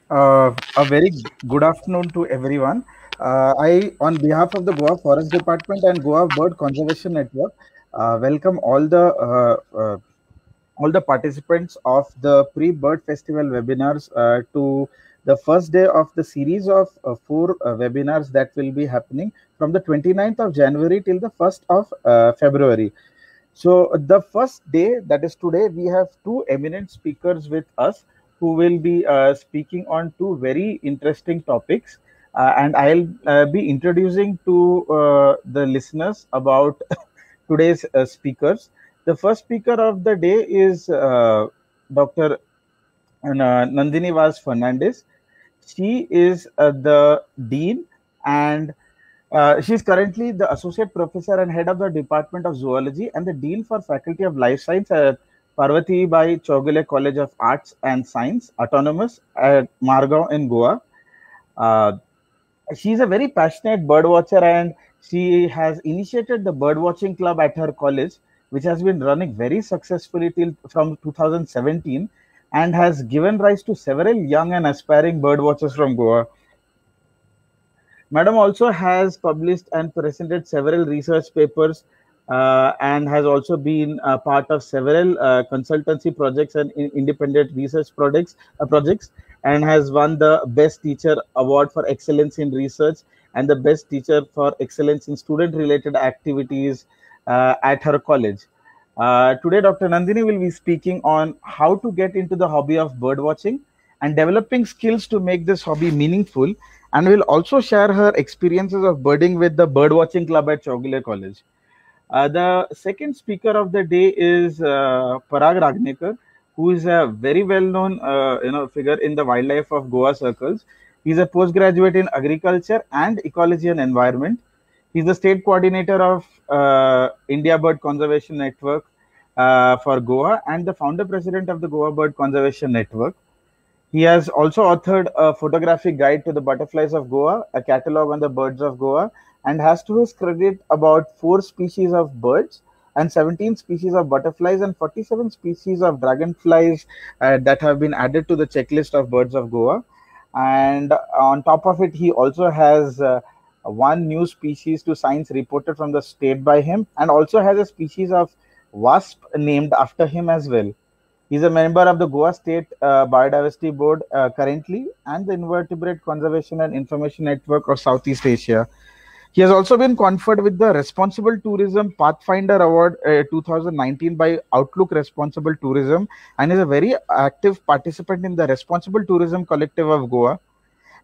A very good afternoon to everyone. On behalf of the Goa Forest Department and Goa Bird Conservation Network, welcome all the participants of the pre-bird festival webinars to the first day of the series of four webinars that will be happening from the 29th of January till the 1st of February. So the first day, that is today, we have two eminent speakers with us who will be speaking on two very interesting topics. And I'll be introducing to the listeners about today's speakers. The first speaker of the day is Dr. Nandini Vas Fernandez. She is the dean, and she's currently the associate professor and head of the Department of Zoology and the dean for Faculty of Life Science at Parvati Bai Chogule College of Arts and Science, Autonomous at Margao in Goa. Uh, she's a very passionate bird watcher, and she has initiated the bird watching club at her college, which has been running very successfully till from 2017 and has given rise to several young and aspiring bird watchers from Goa. Madam also has published and presented several research papers and has also been a part of several consultancy projects and independent research projects, and has won the Best Teacher Award for Excellence in Research and the Best Teacher for Excellence in Student Related Activities at her college. Today, Dr. Nandini will be speaking on how to get into the hobby of bird watching and developing skills to make this hobby meaningful, and will also share her experiences of birding with the birdwatching club at Chowgule College. The second speaker of the day is Parag Ragnekar, who is a very well-known figure in the wildlife of Goa circles. He's a postgraduate in agriculture and ecology and environment. He's the state coordinator of India Bird Conservation Network for Goa and the founder president of the Goa Bird Conservation Network. He has also authored a photographic guide to the butterflies of Goa, a catalog on the birds of Goa, and has to his credit about 4 species of birds and 17 species of butterflies and 47 species of dragonflies that have been added to the checklist of birds of Goa. And on top of it, he also has one new species to science reported from the state by him, and also has a species of wasp named after him as well. He's a member of the Goa State Biodiversity Board currently and the Invertebrate Conservation and Information Network of Southeast Asia. He has also been conferred with the Responsible Tourism Pathfinder Award 2019 by Outlook Responsible Tourism, and is a very active participant in the Responsible Tourism Collective of Goa.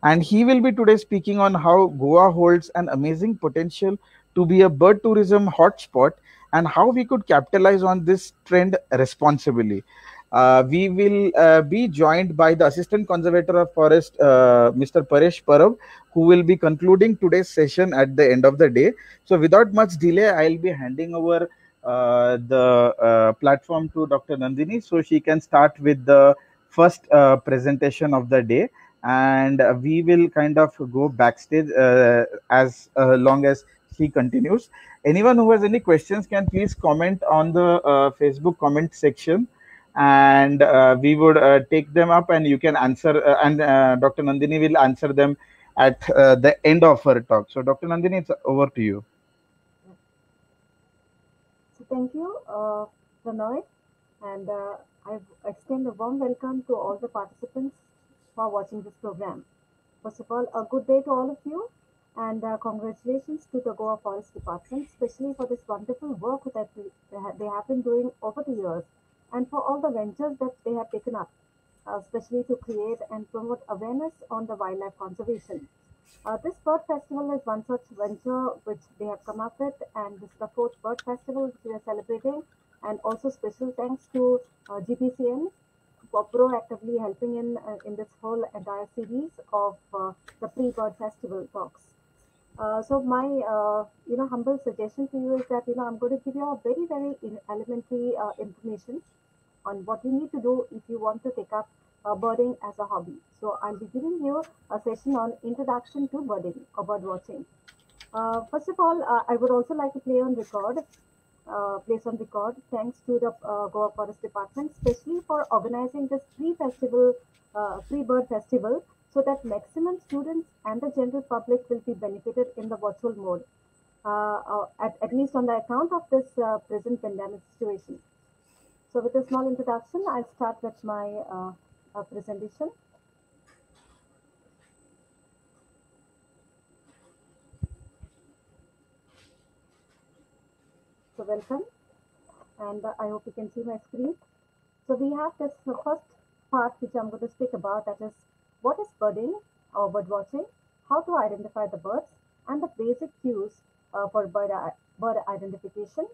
And he will be today speaking on how Goa holds an amazing potential to be a bird tourism hotspot and how we could capitalize on this trend responsibly. We will be joined by the Assistant Conservator of Forest, Mr. Paresh Parab, who will be concluding today's session at the end of the day. So, without much delay, I'll be handing over the platform to Dr. Nandini so she can start with the first presentation of the day, and we will kind of go backstage as long as she continues. Anyone who has any questions can please comment on the Facebook comment section, and we would take them up and you can answer, and Dr. Nandini will answer them at the end of her talk. So Dr. Nandini, it's over to you. So thank you, Pranoy, and I extend a warm welcome to all the participants who are watching this program. First of all, a good day to all of you, and congratulations to the Goa Forest Department, especially for this wonderful work that they have been doing over the years, and for all the ventures that they have taken up, especially to create and promote awareness on the wildlife conservation. This bird festival is one such venture which they have come up with, and this is the fourth bird festival which we are celebrating. And also special thanks to GPCN for proactively helping in this whole entire series of the pre-bird festival talks. So my humble suggestion to you is that I'm going to give you a very elementary information on what you need to do if you want to take up birding as a hobby. So I'll be giving you a session on introduction to birding or bird watching. First of all, I would also like to play on record place on record. Thanks to the Goa Forest Department, especially for organizing this free festival, free bird festival, so that maximum students and the general public will be benefited in the virtual mode, at least on the account of this present pandemic situation. So, with a small introduction, I'll start with my presentation. So, welcome, and I hope you can see my screen. So we have this first part which I'm going to speak about, that is what is birding or bird watching, how to identify the birds, and the basic cues for bird identification,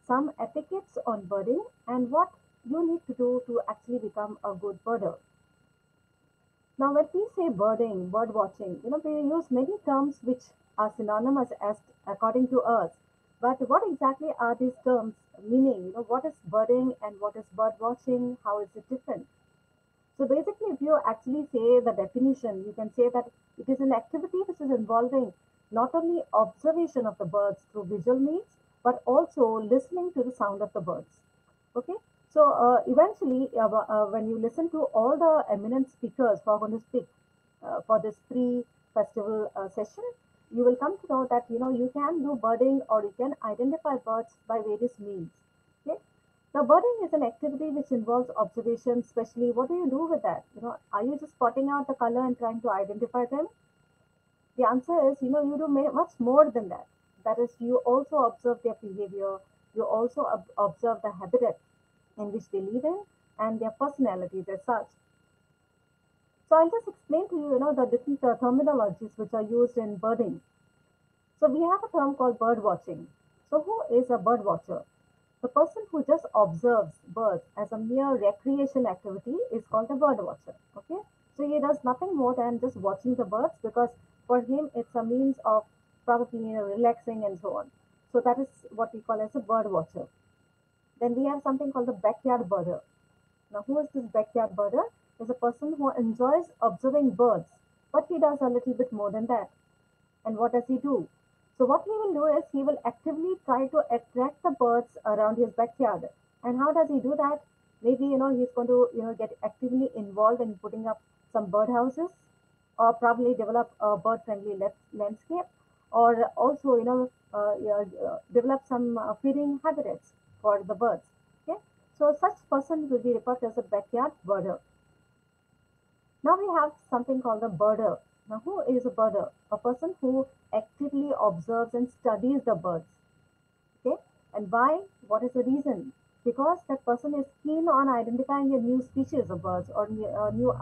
some etiquettes on birding, and what you need to do to actually become a good birder. Now, when we say birding, bird watching, we use many terms which are synonymous as according to us. But what exactly are these terms meaning? What is birding and what is bird watching? How is it different? So basically, if you actually say the definition, you can say that it is an activity which is involving not only observation of the birds through visual means, but also listening to the sound of the birds. Okay, so eventually, when you listen to all the eminent speakers who are going to speak for this pre-festival session, you will come to know that you can do birding or you can identify birds by various means. Okay, now birding is an activity which involves observation. Especially, what do you do with that? Are you just spotting out the color and trying to identify them? The answer is, you do much more than that. That is, you also observe their behavior, you also observe the habitat in which they live in, and their personalities as such. So I'll just explain to you, the different terminologies which are used in birding. So we have a term called bird watching. So who is a bird watcher? The person who just observes birds as a mere recreation activity is called a bird watcher. Okay, so he does nothing more than just watching the birds, because for him it's a means of probably relaxing and so on. So that is what we call as a bird watcher. Then we have something called the backyard birder. Now, who is this backyard birder? Is a person who enjoys observing birds, but he does a little bit more than that. And what does he do? So what he will do is he will actively try to attract the birds around his backyard. And how does he do that? Maybe he's going to get actively involved in putting up some bird houses, or probably develop a bird friendly landscape, or also yeah, develop some feeding habitats for the birds. Okay, so such person will be referred to as a backyard birder. Now we have something called a birder. Now, who is a birder? A person who actively observes and studies the birds. Okay, and why? What is the reason? Because that person is keen on identifying a new species of birds, or new.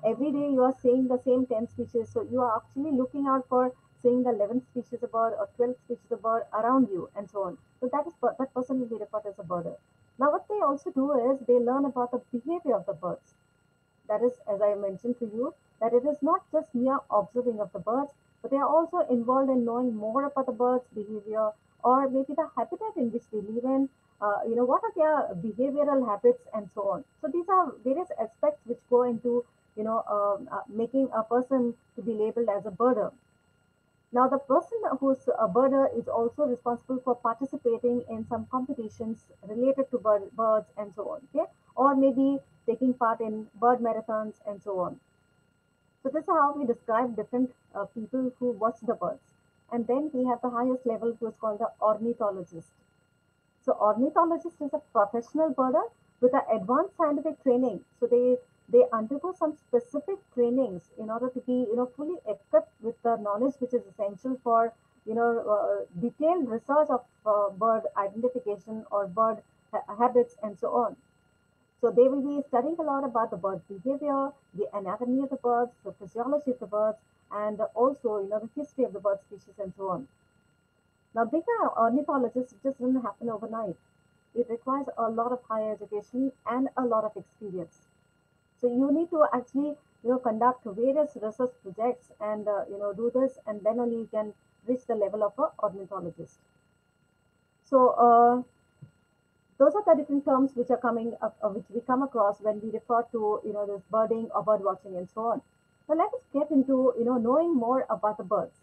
Every day you are seeing the same 10 species, so you are actually looking out for seeing the 11th species of bird or 12th species of bird around you, and so on. So that person will be referred as a birder. Now, what they also do is they learn about the behavior of the birds. That is, as I mentioned to you, that it is not just mere observing of the birds, but they are also involved in knowing more about the birds' behavior, or maybe the habitat in which they live in. What are their behavioral habits and so on. So these are various aspects which go into making a person to be labeled as a birder. Now, the person who's a birder is also responsible for participating in some competitions related to birds and so on, okay? Or maybe taking part in bird marathons and so on. So, this is how we describe different people who watch the birds. And then we have the highest level, who is called the ornithologist. So ornithologist is a professional birder with an advanced scientific training. So they undergo some specific trainings in order to be fully equipped with the knowledge which is essential for detailed research of bird identification or bird habits and so on. So they will be studying a lot about the bird behavior, the anatomy of the birds, the physiology of the birds, and also the history of the bird species and so on. Now, being an ornithologist just doesn't happen overnight. It requires a lot of higher education and a lot of experience. So you need to actually, conduct various research projects and do this, and then only you can reach the level of a ornithologist. So those are the different terms which are coming up, which we come across when we refer to this birding or bird watching and so on. Now let us get into knowing more about the birds.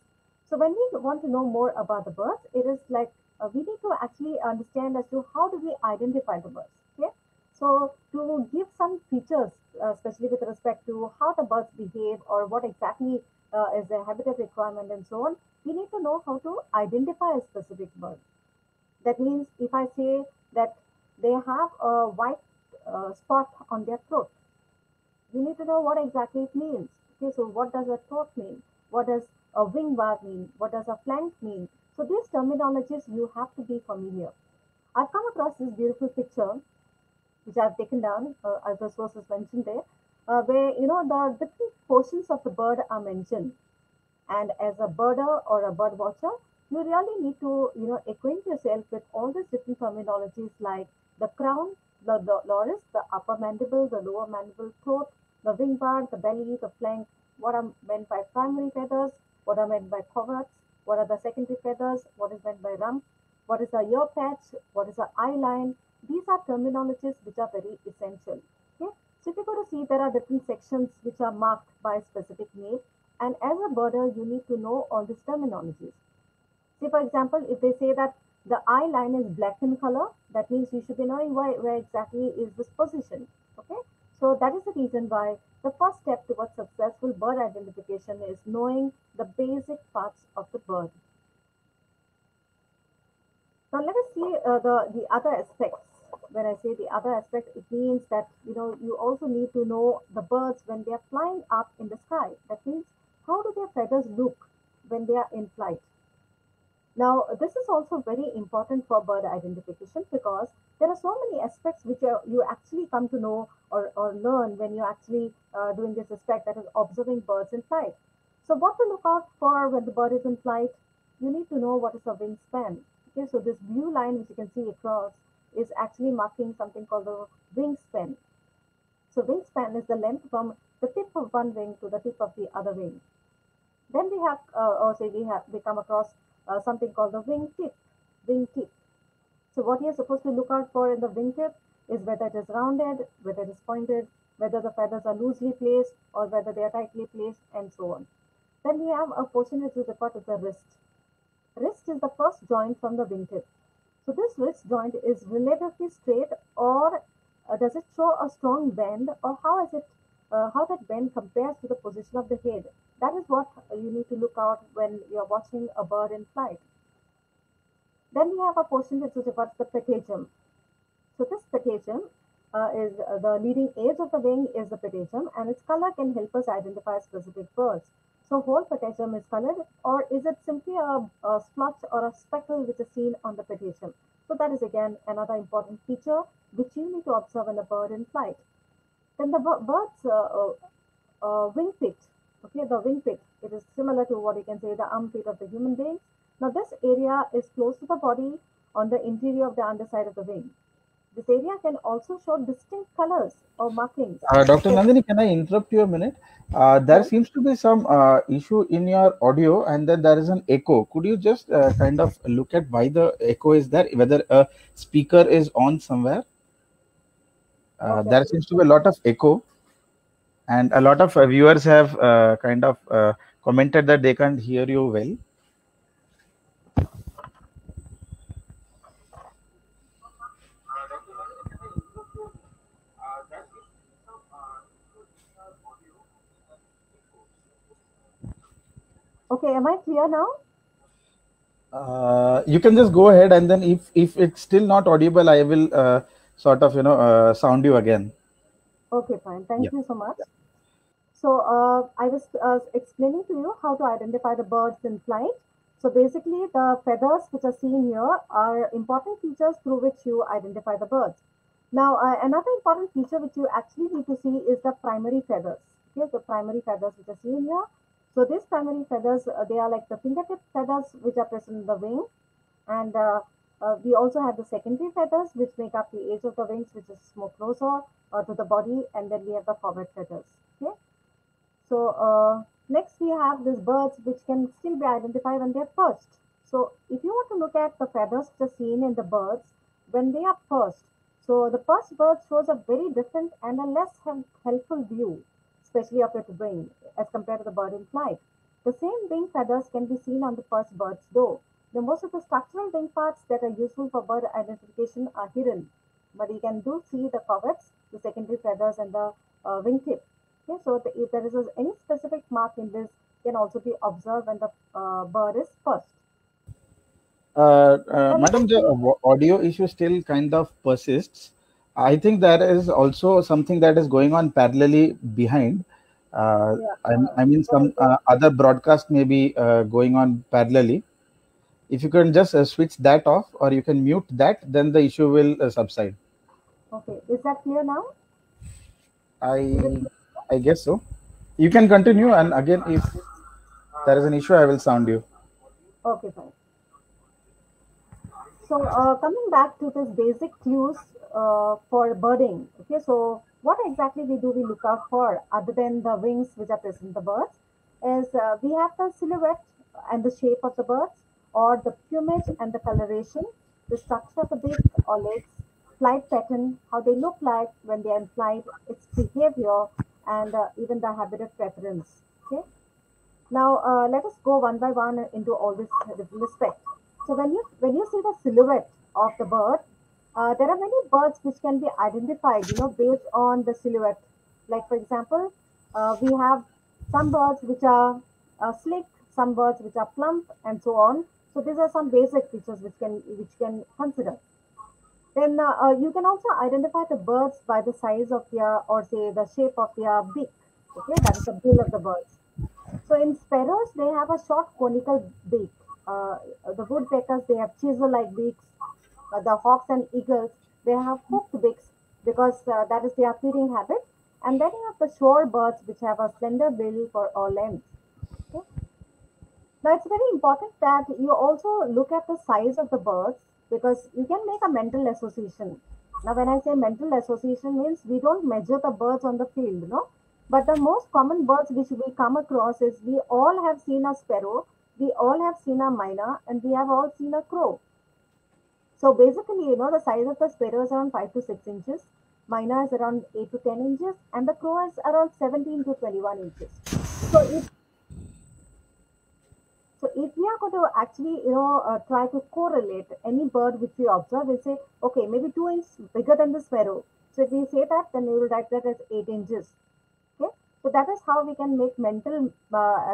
So when we want to know more about the birds, it is like we need to actually understand as to how do we identify the birds. Okay, so to give some features, especially with respect to how the birds behave or what exactly is their habitat requirement and so on, we need to know how to identify a specific bird. That means if I say that they have a white spot on their throat, we need to know what exactly it means. Okay, so what does a throat mean? What does a wing bar mean? What does a flank mean? So these terminologies you have to be familiar. I've come across this beautiful picture which I've taken down, as the source is mentioned there, where the different portions of the bird are mentioned. And as a birder or a bird watcher, you really need to acquaint yourself with all these different terminologies like the crown, the loris, the upper mandible, the lower mandible, throat, the wing bar, the belly, the flank. What are meant by primary feathers? What are meant by coverts? What are the secondary feathers? What is meant by rump? What is a ear patch? What is a eye line? These are terminologies which are very essential. Okay, so if you go to see, there are different sections which are marked by specific name, and as a birder, you need to know all these terminologies. Say, for example, if they say that the eye line is black in color, that means you should be knowing where exactly is this position. Okay, so that is the reason why the first step towards successful bird identification is knowing the basic parts of the bird. Now let us see the other aspects. When I say the other aspect, it means that you also need to know the birds when they are flying up in the sky. That means how do their feathers look when they are in flight? Now this is also very important for bird identification because there are so many aspects which you actually come to know or learn when you're actually doing this aspect, that is observing birds in flight. So what to look out for when the bird is in flight? You need to know what is a wingspan. Okay, so this blue line which you can see across is actually marking something called the wingspan. So wingspan is the length from the tip of one wing to the tip of the other wing. Then we have, or say we come across something called the wing tip. Wing tip. So what you're supposed to look out for in the wingtip is whether it is rounded, whether it is pointed, whether the feathers are loosely placed or whether they are tightly placed, and so on. Then we have a portion which is referred to the wrist. Wrist is the first joint from the wingtip. So this wrist joint is relatively straight, or does it show a strong bend, or how that bend compares to the position of the head? That is what you need to look out when you are watching a bird in flight. Then we have a portion which is referred to the patagium. So this patagium is the leading edge of the wing is the patagium, and its color can help us identify specific birds. So whole patagium is colored, or is it simply a splotch or a speckle which is seen on the patagium? So that is again another important feature which you need to observe in a bird in flight. Then the bird's wing pit. Okay, the wing pit. It is similar to what you can say the armpit of the human being. Now this area is close to the body on the interior of the underside of the wing. This area can also show distinct colors or markings. Dr. Okay. Nandini, can I interrupt you a minute? There Yes. seems to be some issue in your audio, and then there is an echo. Could you just kind of look at why the echo is there? Whether a speaker is on somewhere? Okay. There seems to be a lot of echo, and a lot of viewers have kind of commented that they can't hear you well. Okay. Am I clear now? You can just go ahead, and then if it's still not audible, I will sort of sound you again. Okay. Fine. Yeah. Thank you so much. So I was explaining to you how to identify the birds in flight. So basically, the feathers which are seen here are important features through which you identify the birds. Now, another important feature which you actually need to see is the primary feathers. Okay, the primary feathers which are seen here. So these primary feathers, they are like the fingertip feathers which are present in the wing, and we also have the secondary feathers which make up the edge of the wings, which is more closer to the body, and then we have the forward feathers. Okay. So next we have these birds which can still be identified when they're perched. So if you want to look at the feathers which are seen in the birds when they are perched, so the perched bird shows a very different and a less helpful view, especially of its wing as compared to the bird in flight. The same wing feathers can be seen on the perched bird's though. The most of the structural wing parts that are useful for bird identification are hidden, but you can do see the coverts, the secondary feathers, and the wingtip. Okay, so if there is any specific mark in this, can also be observed when the bird is first. Now let us Madam, the see. audio issue still kind of persists. I think there is also something that is going on parallelly behind. Yeah, I mean, what is some it? other broadcast may be going on parallelly. If you can just switch that off, or you can mute that, then the issue will subside. Okay, is that clear now? Is it I clear? I guess so. You can continue, and again, if there is an issue, I will sound you. Okay, fine. So coming back to this basic clues for birding. Okay, so what exactly we look out for other than the wings which are present in the birds is we have the silhouette and the shape of the birds, or the plumage and the coloration, the structure of the beak or legs, flight pattern, how they look like when they are in flight, its behavior, and even the habitat preference. Okay. Now, let us go one by one into all this respect. So, when you see the silhouette of the bird, there are many birds which can be identified, based on the silhouette. Like for example, we have some birds which are slick, some birds which are plump, and so on. So, these are some basic features which can consider. Then you can also identify the birds by the size of their, or say the shape of their beak. Okay, that is the bill of the birds. So in sparrows, they have a short conical beak. Uh, the woodpeckers, they have chisel-like beaks. The hawks and eagles, they have hooked beaks because that is their feeding habit. And then you have the shore birds, which have a slender bill for all length. Okay? Now it's very important that you also look at the size of the birds because you can make a mental association. Now, when I say mental association means we don't measure the birds on the field, but the most common birds which we come across is we all have seen a sparrow, we all have seen a myna, and we have all seen a crow. So basically, the size of the sparrow is around 5 to 6 inches, myna is around 8 to 10 inches, and the crow is around 17 to 21 inches. So if we are going to actually, try to correlate any bird which we observe, we'll say, okay, maybe 2 inches bigger than the sparrow. So if we say that, then we will write that as 8 inches. Okay, so that is how we can make mental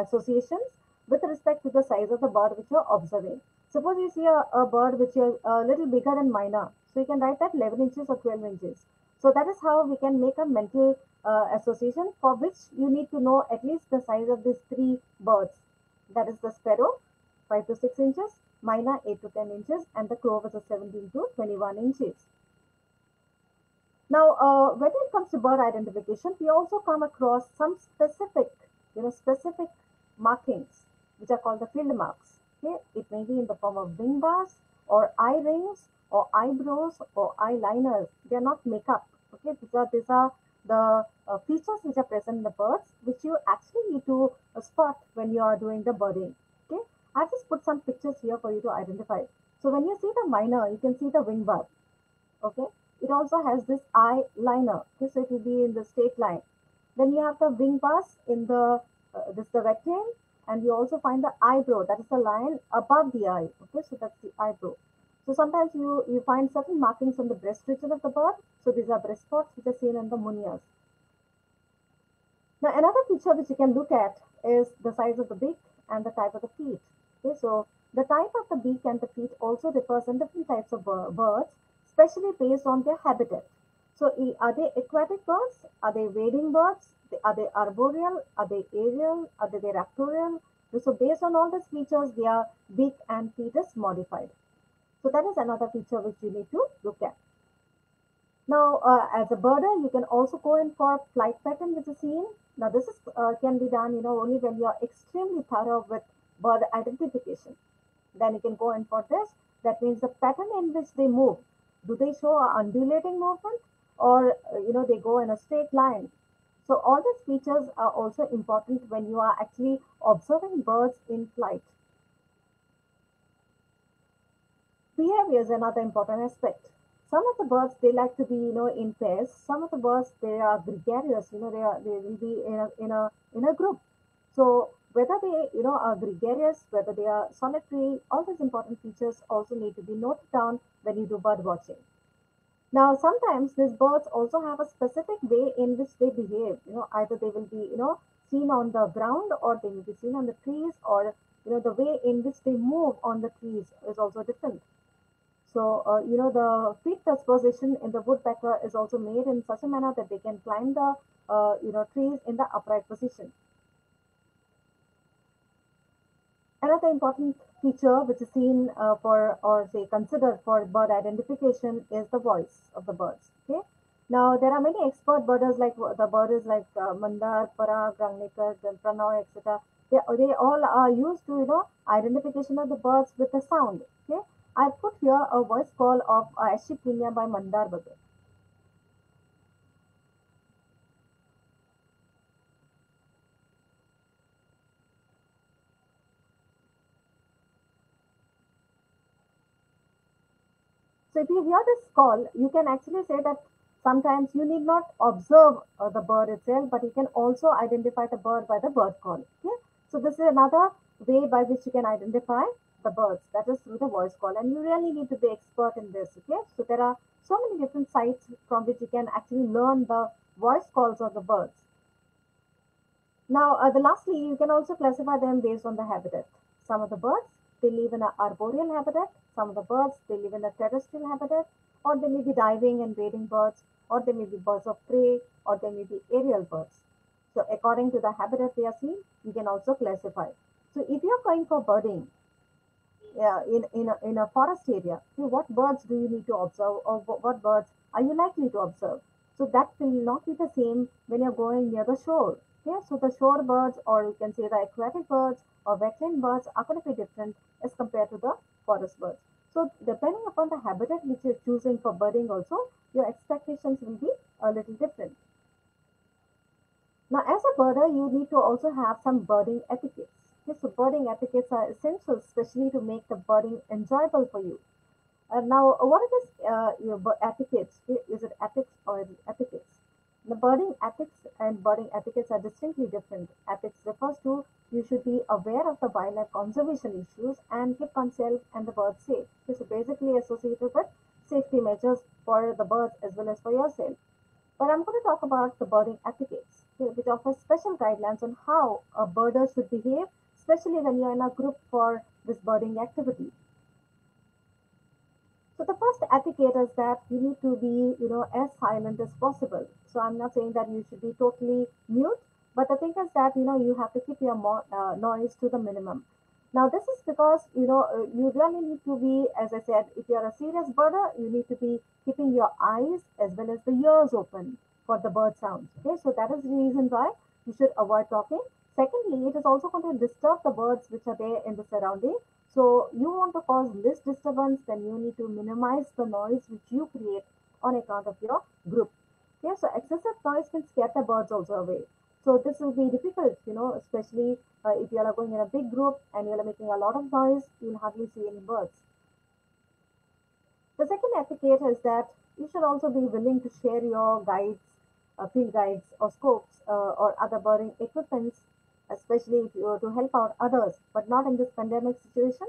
associations with respect to the size of the bird which you're observing. Suppose you see a bird which is a little bigger than myna, so you can write that 11 inches or 12 inches. So that is how we can make a mental association for which you need to know at least the size of these three birds. That is the sparrow, 5 to 6 inches, myna 8 to 10 inches, and the crow was a 17 to 21 inches. Now, when it comes to bird identification, we also come across some specific markings, which are called the field marks. Okay, it may be in the form of wing bars, or eye rings, or eyebrows, or eyeliners. They are not makeup. Okay, these are the features which are present in the birds, which you actually need to spot when you are doing the birding. Okay, I've just put some pictures here for you to identify. So when you see the myna, you can see the wing bar. Okay, it also has this eye liner. Okay, so it will be in the straight line. Then you have the wing bars in the this the rectangle, and you also find the eyebrow, that is the line above the eye. Okay, so that's the eyebrow. So sometimes you find certain markings on the breast region of the bird. So these are breast spots which are seen in the munias. Now another feature which you can look at is the size of the beak and the type of the feet. Okay, so the type of the beak and the feet also differs in different types of birds, especially based on their habitat. So are they aquatic birds? Are they wading birds? Are they arboreal? Are they aerial? Are they raptorial? So based on all these features, their beak and feet is modified. So that is another feature which you need to look at. Now, as a birder, you can also go in for flight pattern which is seen. Now, this is can be done, only when you are extremely thorough with bird identification. Then you can go in for this. That means the pattern in which they move. Do they show a undulating movement, or they go in a straight line? So all these features are also important when you are actually observing birds in flight. Behavior is another important aspect. Some of the birds they like to be in pairs. Some of the birds they are gregarious. They will be in a group. So Whether they, are gregarious, whether they are solitary, all these important features also need to be noted down when you do bird watching. Now, sometimes these birds also have a specific way in which they behave. Either they will be, seen on the ground, or they will be seen on the trees, or the way in which they move on the trees is also different. So, the feet disposition in the woodpecker is also made in such a manner that they can climb the, trees in the upright position. Another important feature which is seen for, or say considered for bird identification, is the voice of the birds. Okay. Now there are many expert birders, like the birders like Mandar, Parag, Rangnikar, Pranoy, etc. They all are used to identification of the birds with the sound. Okay. I put here a voice call of Ashiprinya by Mandar Bird. So if you hear this call, you can actually say that sometimes you need not observe the bird itself, but you can also identify the bird by the bird call. Okay? So this is another way by which you can identify the birds, that is through the voice call. And you really need to be expert in this. Okay? So there are so many different sites from which you can actually learn the voice calls of the birds. Now, lastly, you can also classify them based on the habitat. Some of the birds, they live in an arboreal habitat. Some of the birds, they live in a terrestrial habitat, or they may be diving and wading birds, or they may be birds of prey, or they may be aerial birds. So, according to the habitat they are seen, you can also classify. So, if you're going for birding, yeah, in a forest area, see what birds do you need to observe, or what birds are you likely to observe. So that will not be the same when you're going near the shore. Okay, so the shore birds, or you can say the aquatic birds or wetland birds, are going to be different as compared to the forest birds. So depending upon the habitat which you're choosing for birding also, your expectations will be a little different. Now, as a birder, you need to also have some birding etiquettes. Okay, so birding etiquettes are essential, especially to make the birding enjoyable for you. Now, what are these etiquettes? Is it ethics or is it etiquettes? The birding ethics and birding etiquettes are distinctly different. Ethics refers to you should be aware of the wildlife conservation issues and keep oneself and the birds safe. This is basically associated with safety measures for the birds as well as for yourself. But I'm going to talk about the birding etiquettes, okay, which offers special guidelines on how a birder should behave, especially when you're in a group for this birding activity. So the first etiquette is that you need to be, as silent as possible. So I'm not saying that you should be totally mute, but the thing is that, you have to keep your noise to the minimum. Now this is because, you really need to be, as I said, if you're a serious birder, you need to be keeping your eyes as well as the ears open for the bird sounds. Okay, so that is the reason why you should avoid talking. Secondly, it is also going to disturb the birds which are there in the surrounding. So you want to cause less disturbance, then you need to minimize the noise which you create on account of your group. Okay, so excessive noise can scare the birds also away. So this will be difficult, especially if you are going in a big group and you are making a lot of noise, you'll hardly see any birds. The second etiquette is that you should also be willing to share your guides, field guides, or scopes, or other birding equipments, especially if you are to help out others, but not in this pandemic situation.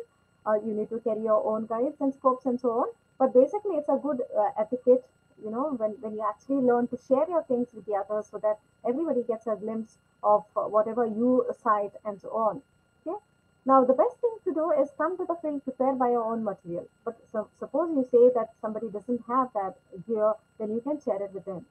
You need to carry your own guides and scopes and so on. But basically, it's a good etiquette, when you actually learn to share your things with the others so that everybody gets a glimpse of whatever you cite and so on. Okay. Now, the best thing to do is come to the field prepared by your own material. But suppose you say that somebody doesn't have that gear, then you can share it with them.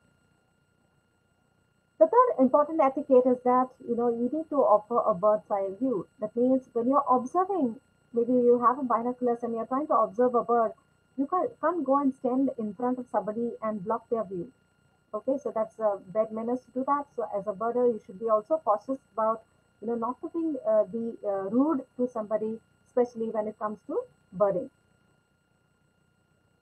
The third important etiquette is that you need to offer a bird's eye view. That means when you're observing, maybe you have a binoculars and you're trying to observe a bird, you can't go and stand in front of somebody and block their view. Okay, so that's bad manners to do that. So as a birder, you should be also cautious about not to be rude to somebody, especially when it comes to birding.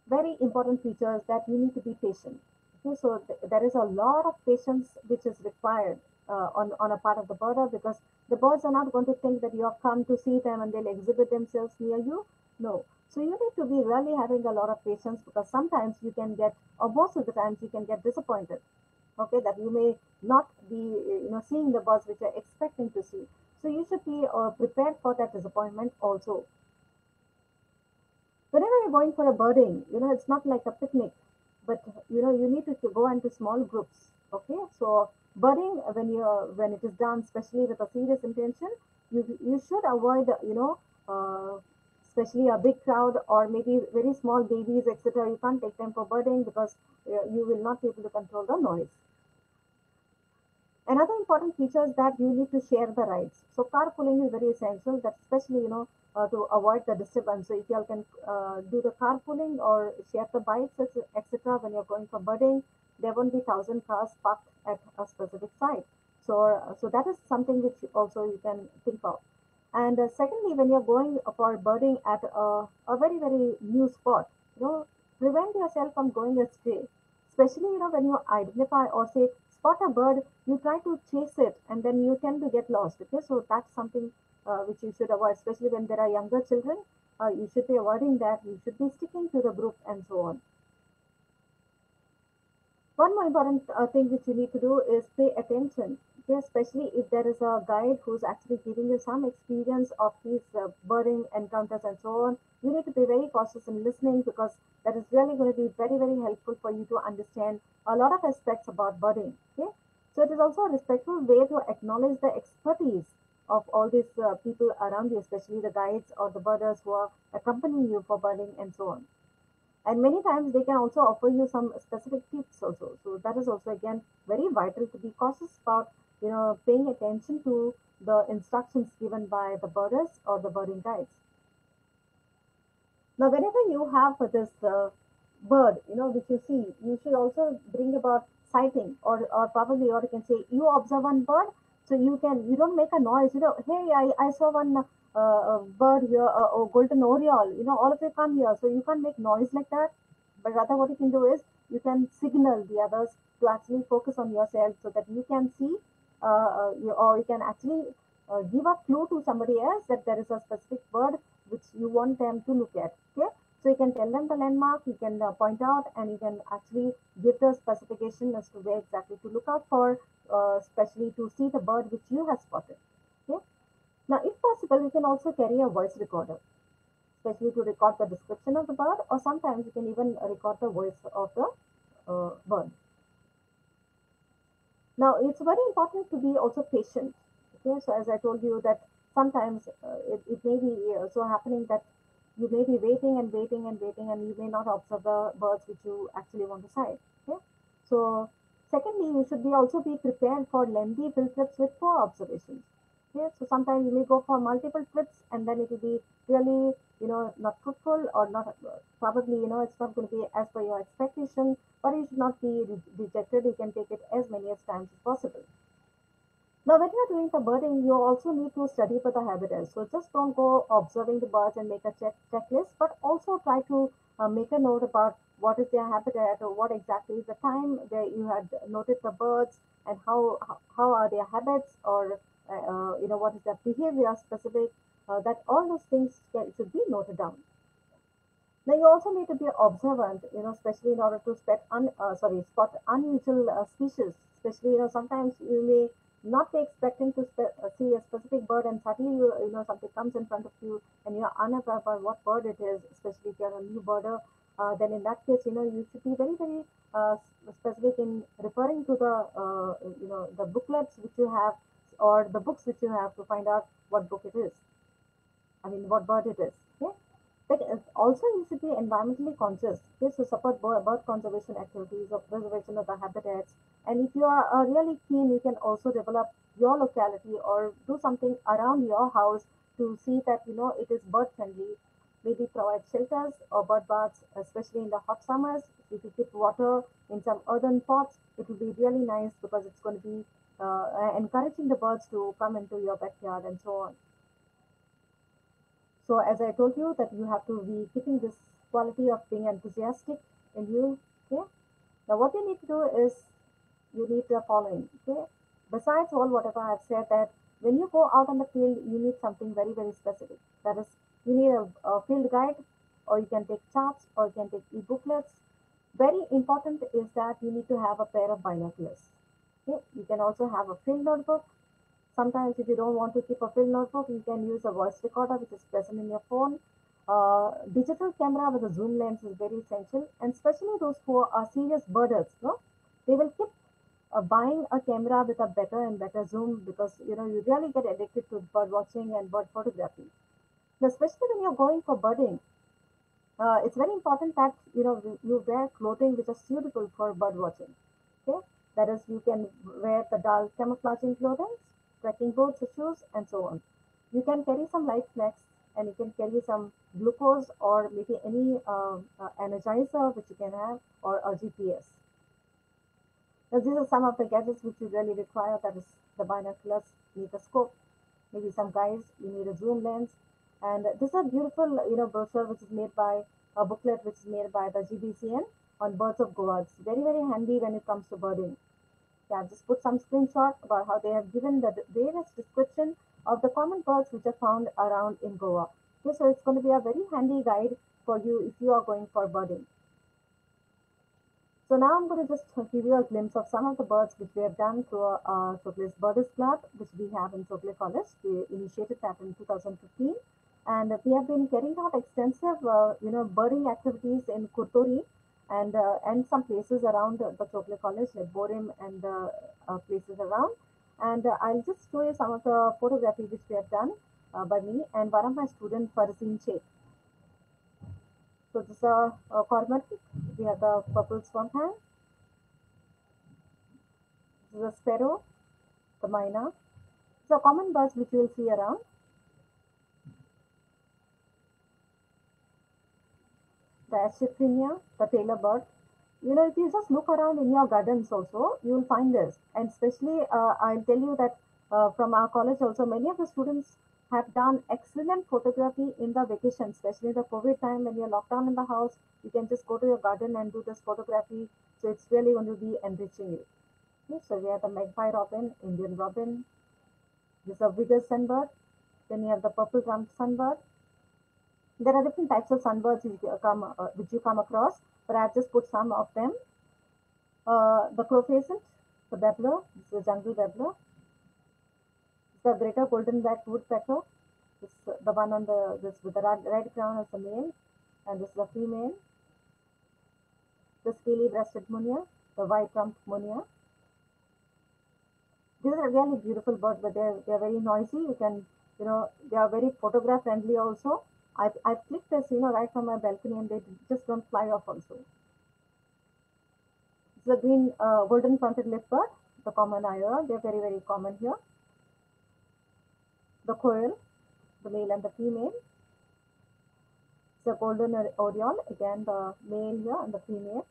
Very important feature is that you need to be patient. Okay, so there is a lot of patience which is required on a part of the birder, because the birds are not going to think that you have come to see them and they'll exhibit themselves near you. No. So you need to be really having a lot of patience, because sometimes you can get, or most of the times you can get disappointed. Okay, that you may not be seeing the birds which you're expecting to see. So you should be prepared for that disappointment also. Whenever you're going for a birding, it's not like a picnic, but you need to go into small groups. Okay, so birding when it is done, especially with a serious intention, you should avoid especially a big crowd or maybe very small babies, etc. You can't take them for birding because you will not be able to control the noise. Another important feature is that you need to share the rides. So carpooling is very essential. That especially to avoid the disturbance. So if you all can do the carpooling or share the bikes, etc. When you're going for birding, there won't be thousand cars parked at a specific site. So that is something which also you can think of. And secondly, when you're going for birding at a very very new spot, prevent yourself from going astray. Especially, when you identify or say spot a bird, you try to chase it and then you tend to get lost. Okay, so that's something which you should avoid, especially when there are younger children. You should be avoiding that. You should be sticking to the group and so on. One more important thing which you need to do is pay attention, okay? Especially if there is a guide who's actually giving you some experience of these birding encounters and so on. You need to be very cautious in listening because that is really going to be very, very helpful for you to understand a lot of aspects about birding. Okay, so it is also a respectful way to acknowledge the expertise of all these people around you, especially the guides or the birders who are accompanying you for birding and so on. And many times they can also offer you some specific tips also. So that is also again very vital to be cautious about, paying attention to the instructions given by the birders or the birding guides. Now, whenever you have this bird, which you see, you should also bring about sighting, or probably, or you can say you observe one bird, so you don't make a noise. Hey, I saw one bird here, or golden oriole. All of you come here, so you can't make noise like that. But rather, what you can do is you can signal the others to actually focus on yourself, so that you can see, or you can actually give a clue to somebody else that there is a specific bird which you want them to look at. Okay, so you can tell them the landmark, you can point out, and you can actually give the specification as to where exactly to look out for, especially to see the bird which you have spotted. Okay, now if possible, you can also carry a voice recorder, especially to record the description of the bird, or sometimes you can even record the voice of the bird. Now, it's very important to be also patient. Okay, so as I told you that sometimes it may be so happening that you may be waiting and waiting and waiting, and you may not observe the birds which you actually want to sight. Okay, so secondly, you should be also be prepared for lengthy field trips with poor observations. Okay, so sometimes you may go for multiple trips, and then it will be really not fruitful or not probably it's not going to be as per your expectation, but you should not be dejected. You can take it as many as times as possible. Now, when you're doing the birding, you also need to study for the habitats. So just don't go observing the birds and make a checklist, but also try to make a note about what is their habitat or what exactly is the time where you had noted the birds and how are their habits or what is their behavior specific. That all those things should be noted down. Now you also need to be observant, especially in order to spot unusual species. Especially, sometimes you may not be expecting to see a specific bird, and suddenly something comes in front of you, and you're unaware about what bird it is. Especially if you're a new birder, then in that case, you should be very very specific in referring to the booklets which you have or the books which you have to find out what book it is. I mean, what bird it is. Okay. Like, also, you should be environmentally conscious. Okay, so support bird conservation activities or preservation of the habitats. And if you are really keen, you can also develop your locality or do something around your house to see that it is bird friendly. Maybe provide shelters or bird baths, especially in the hot summers. If you keep water in some earthen pots, it will be really nice because it's going to be encouraging the birds to come into your backyard and so on. So as I told you that you have to be keeping this quality of being enthusiastic in you. Okay. Now what you need to do is you need the following. Okay. Besides all whatever I've said, that when you go out on the field, you need something very very specific. That is, you need a field guide, or you can take charts, or you can take e-booklets. Very important is that you need to have a pair of binoculars. Okay. You can also have a field notebook. sometimes if you don't want to keep a field notebook, you can use a voice recorder which is present in your phone. Digital camera with a zoom lens is very essential, and especially those who are serious birders, no, they will keep buying a camera with a better and better zoom because you really get addicted to bird watching and bird photography. Especially when you're going for birding, it's very important that you wear clothing which are suitable for bird watching. Okay, that is, you can wear the dull camouflaging clothing, trekking boots, shoes, and so on. You can carry some light snacks, and you can carry some glucose or maybe any energizer which you can have, or a GPS. Now, these are some of the gadgets which you really require. That is the binoculars, you need a scope, maybe some guides, you need a zoom lens. And this is a beautiful, brochure which is made by a booklet which is made by the GBCN on birds of Goa. It's very, very handy when it comes to birding. Yeah, just put some screenshot about how they have given the various description of the common birds which are found around in Goa. Okay, so it's going to be a very handy guide for you if you are going for birding. So now I'm going to just give you a glimpse of some of the birds which we have done through Chokle's Birders Club, which we have in Chokle College. We initiated that in 2015, and we have been carrying out extensive, birding activities in Kurtori and some places around the Chokle College, like Borim and places around. And I'll just show you some of the photography which we have done by me and one of my students, Farzin Sheikh. So this is a cormorant. We have the purple swan hand. This is a sparrow, the myna. So common birds which you will see around. The Escherichia, the tailor bird. If you just look around in your gardens also, you will find this. And especially, I'll tell you that from our college also, many of the students have done excellent photography in the vacation, especially the COVID time when you're locked down in the house. You can just go to your garden and do this photography. So it's really going to be enriching you. Okay, so we have the magpie robin, Indian robin. This is a bigger sunbird. Then you have the purple rump sunbird. There are different types of sunbirds which you come across, but I've just put some of them. The crow pheasant, the babbler, this is the jungle babbler, the greater golden backed woodpecker, this the one on this with the red crown is the male, and this is the female. The scaly breasted munia, the white rumped munia. These are really beautiful birds, but they're very noisy. You can, they are very photograph friendly also. I've clicked this, right from my balcony, and they just don't fly off also. It's the green golden fronted leopard, the common ayora. They're very, very common here. The quail, the male and the female. It's a golden oriole, again the male here and the female.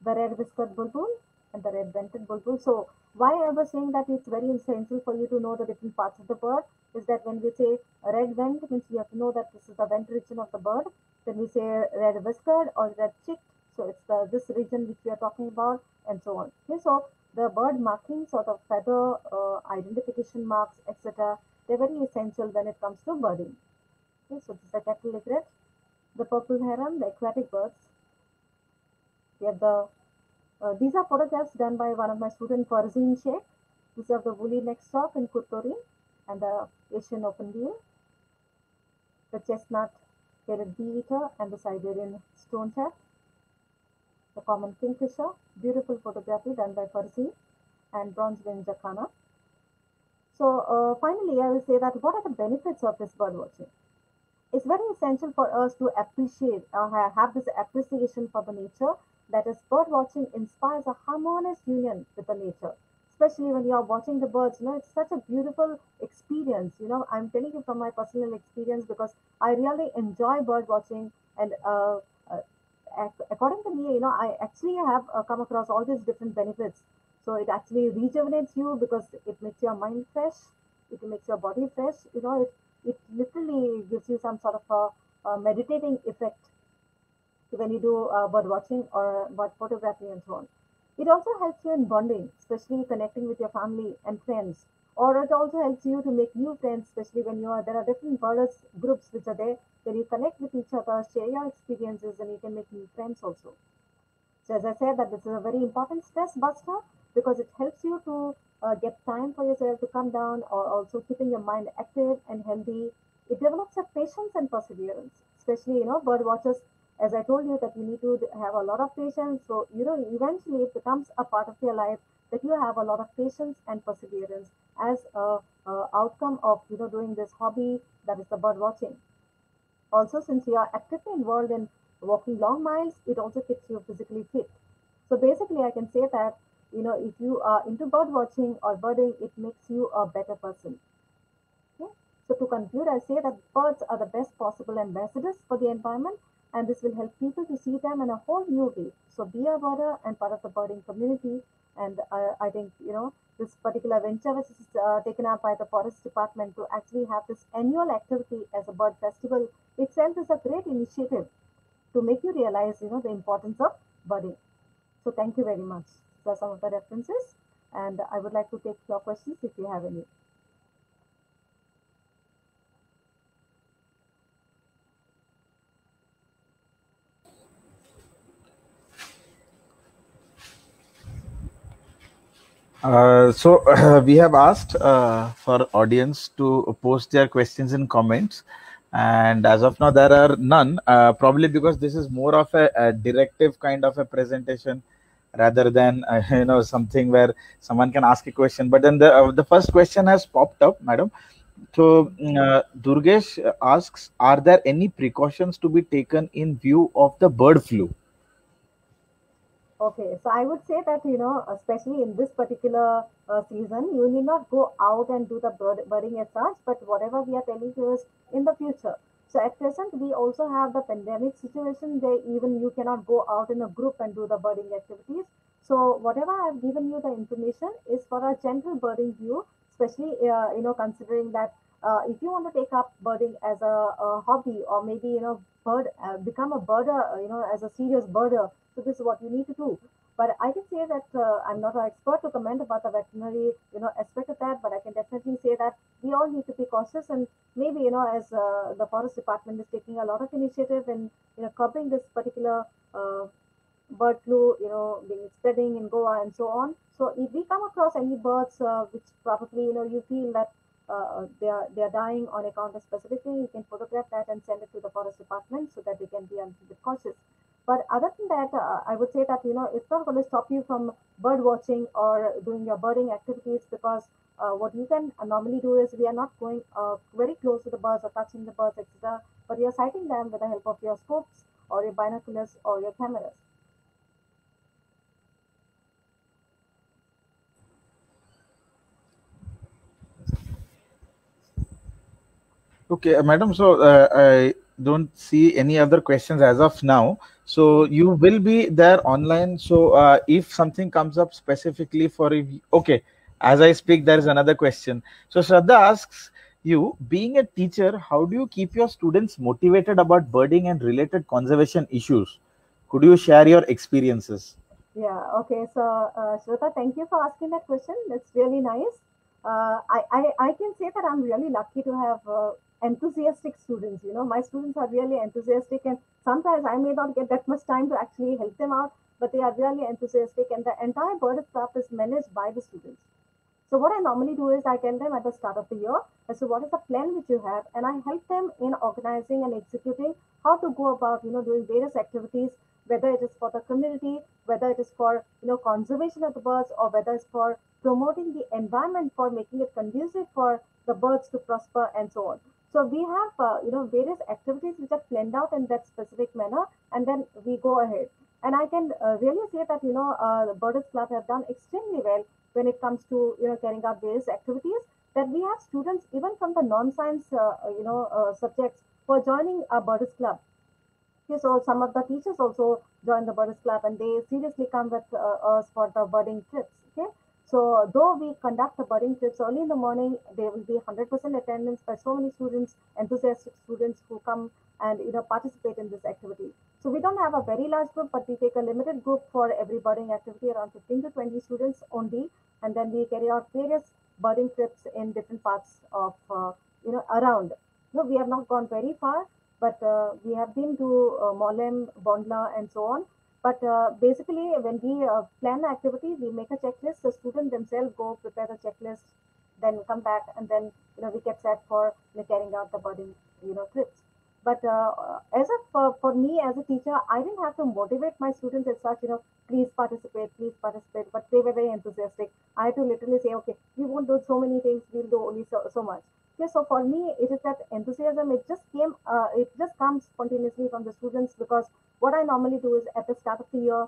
The red whiskered bulbul and the red vented bulbul. So why I was saying that it's very essential for you to know the different parts of the bird is that when we say red vent, means you have to know that this is the vent region of the bird. Then we say red whiskered or red chicked. So it's this region which we are talking about, and so on. Okay, so the bird markings or the feather identification marks, etc., they're very essential when it comes to birding. Okay, so this is the cattle egret, the purple heron, the aquatic birds. We have these are photographs done by one of my students, Farzin Sheikh. These are the woolly neck stork in Kurtori and the Asian openbill, the chestnut headed bee eater and the Siberian stone cat, the common kingfisher, beautiful photography done by Farzin, and bronze winged jacana. So finally, I will say that what are the benefits of this bird watching? It's very essential for us to appreciate or have this appreciation for the nature. That is, bird watching inspires a harmonious union with the nature, especially when you are watching the birds. It's such a beautiful experience. I'm telling you from my personal experience because I really enjoy bird watching, and according to me, I actually have come across all these different benefits. So it actually rejuvenates you because it makes your mind fresh, it makes your body fresh. It literally gives you some sort of a meditating effect when you do bird watching or bird photography and so on. It also helps you in bonding, especially connecting with your family and friends. Or it also helps you to make new friends, especially when there are different birders groups which are there, where you connect with each other, share your experiences, and you can make new friends also. So as I said, that this is a very important stress buster, because it helps you to get time for yourself to come down, or also keeping your mind active and healthy. It develops a patience and perseverance, especially, bird watchers. As I told you, that you need to have a lot of patience. So, eventually it becomes a part of your life that you have a lot of patience and perseverance as a outcome of, doing this hobby, that is the bird watching. Also, since you are actively involved in walking long miles, it also keeps you physically fit. So basically, I can say that, if you are into bird watching or birding, it makes you a better person. Okay? So to conclude, I say that birds are the best possible ambassadors for the environment, and this will help people to see them in a whole new way. So be a birder and part of the birding community. And I think, this particular venture, which is taken up by the forest department to actually have this annual activity as a bird festival, itself is a great initiative to make you realize, the importance of birding. So thank you very much. These are some of the references, and I would like to take your questions if you have any. We have asked for audience to post their questions in comments, and as of now there are none. Probably because this is more of a directive kind of a presentation rather than something where someone can ask a question. But then the first question has popped up, madam. So Durgesh asks, are there any precautions to be taken in view of the bird flu? Okay, so I would say that, especially in this particular season, you need not go out and do the birding as such, but whatever we are telling you is in the future. So at present, we also have the pandemic situation where even you cannot go out in a group and do the birding activities. So whatever I've given you the information is for a general birding view, especially, considering that if you want to take up birding as a hobby, or maybe, become a birder, as a serious birder, so this is what you need to do. But I can say that I'm not an expert to comment about the veterinary, aspect of that. But I can definitely say that we all need to be cautious, and maybe, as the forest department is taking a lot of initiative in, curbing this particular bird flu, being spreading in Goa and so on. So if we come across any birds which probably, you feel that they are dying on account of specific thing, you can photograph that and send it to the forest department so that they can be a little bit cautious. But other than that, I would say that, it's not going to stop you from bird watching or doing your birding activities, because what you can normally do is, we are not going very close to the birds or touching the birds, etc. But you're sighting them with the help of your scopes or your binoculars or your cameras. Okay, madam. So I don't see any other questions as of now. So you will be there online. So if something comes up specifically for okay, as I speak, there is another question. So Shraddha asks you, being a teacher, how do you keep your students motivated about birding and related conservation issues? Could you share your experiences? Yeah, okay. So, Shweta, thank you for asking that question. That's really nice. I can say that I'm really lucky to have enthusiastic students. My students are really enthusiastic, and sometimes I may not get that much time to actually help them out, but they are really enthusiastic, and the entire bird club is managed by the students. So what I normally do is, I tell them at the start of the year as to what is the plan which you have, and I help them in organizing and executing how to go about, doing various activities, whether it is for the community, whether it is for, conservation of the birds, or whether it's for promoting the environment, for making it conducive for the birds to prosper and so on. So we have, various activities which are planned out in that specific manner, and then we go ahead. And I can really say that, the Birders Club have done extremely well when it comes to, carrying out various activities, that we have students even from the non-science subjects who are joining our Birders Club. Okay, so some of the teachers also join the Birders Club, and they seriously come with us for the birding trips. Okay, so though we conduct the birding trips early in the morning, there will be 100% attendance by so many students, enthusiastic students who come and, participate in this activity. So we don't have a very large group, but we take a limited group for every birding activity, around 15 to 20 students only, and then we carry out various birding trips in different parts of, around. No, we have not gone very far, but we have been to Mollem, Bondla, and so on. But basically, when we plan the activity, we make a checklist. The student themselves go prepare the checklist, then come back, and then we get set for carrying out the budding trips. But as a for me as a teacher, I didn't have to motivate my students as such. Please participate, please participate. But they were very enthusiastic. I had to literally say, okay, we won't do so many things. We'll do only so much. Okay, so for me, it is that enthusiasm. It just came. It just comes spontaneously from the students because what I normally do is at the start of the year,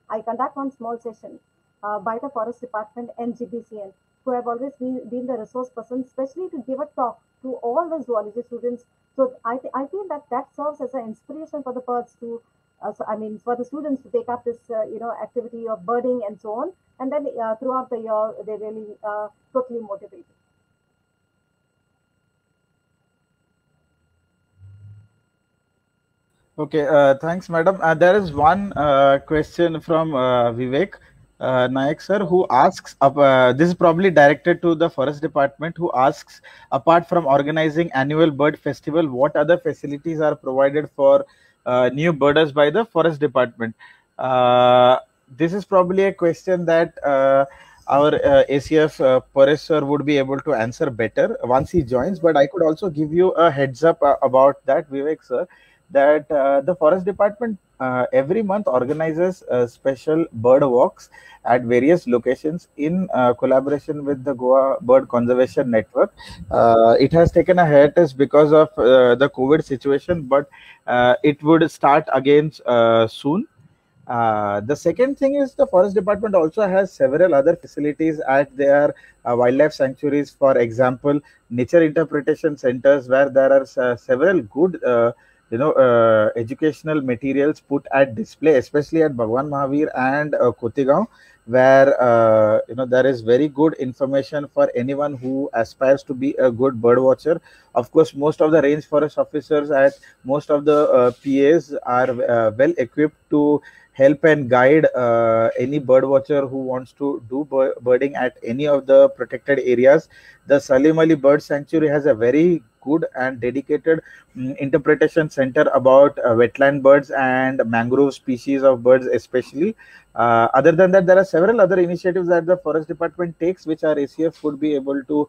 I conduct one small session by the Forest Department and GBCN, who have always been the resource person, especially to give a talk to all the zoology students. So I feel that that serves as an inspiration for the birds to, for the students to take up this, activity of birding and so on. And then throughout the year, they really totally motivate. Okay, thanks, madam. There is one question from Vivek Nayak sir, who asks, this is probably directed to the Forest Department, who asks, apart from organizing annual bird festival, what other facilities are provided for new birders by the Forest Department? This is probably a question that our ACF Paresh sir would be able to answer better once he joins, but I could also give you a heads up about that, Vivek sir, that the forest department every month organizes special bird walks at various locations in collaboration with the Goa Bird Conservation Network. It has taken a hiatus because of the COVID situation, but it would start again soon. The second thing is the forest department also has several other facilities at their wildlife sanctuaries. For example, nature interpretation centers where there are several good, educational materials put at display, especially at Bhagwan Mahavir and Kotigaon, where there is very good information for anyone who aspires to be a good bird watcher. Of course, most of the range forest officers at most of the PAs are well equipped to help and guide any bird watcher who wants to do birding at any of the protected areas. The Salim Ali Bird Sanctuary has a very good and dedicated interpretation center about wetland birds and mangrove species of birds, especially. Other than that, there are several other initiatives that the forest department takes, which our ACF would be able to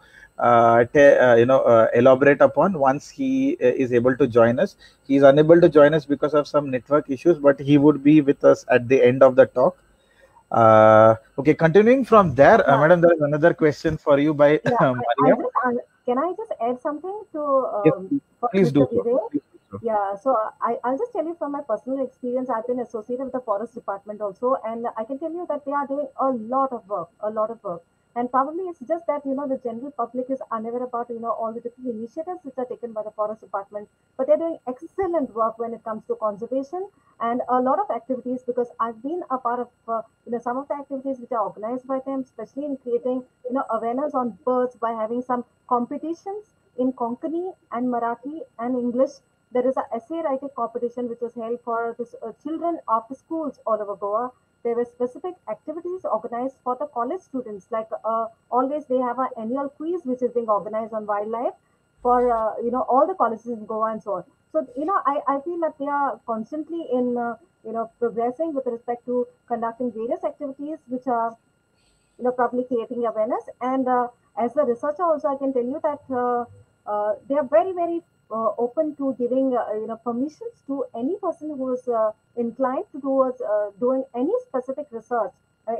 elaborate upon once he is able to join us. He is unable to join us because of some network issues, but he would be with us at the end of the talk. Okay, continuing from there, Yeah, madam, there is another question for you by yeah. I Mariam. just can I just add something to Yes, for please Mr. do so. Vivek? Please do so. Yeah, so I'll just tell you from my personal experience. I've been associated with the forest department also, and I can tell you that they are doing a lot of work, a lot of work. And probably it's just that, the general public is unaware about, all the different initiatives which are taken by the forest department. But they're doing excellent work when it comes to conservation and a lot of activities because I've been a part of, some of the activities which are organized by them, especially in creating, awareness on birds by having some competitions in Konkani and Marathi and English. There is an essay writing competition which was held for the children of the schools all over Goa. There were specific activities organized for the college students. Like always, they have an annual quiz which is being organized on wildlife for all the colleges in Goa and so on. So I feel that they are constantly in progressing with respect to conducting various activities which are probably creating awareness. And as a researcher, also I can tell you that they are very very open to giving permissions to any person who is inclined to towards doing any specific research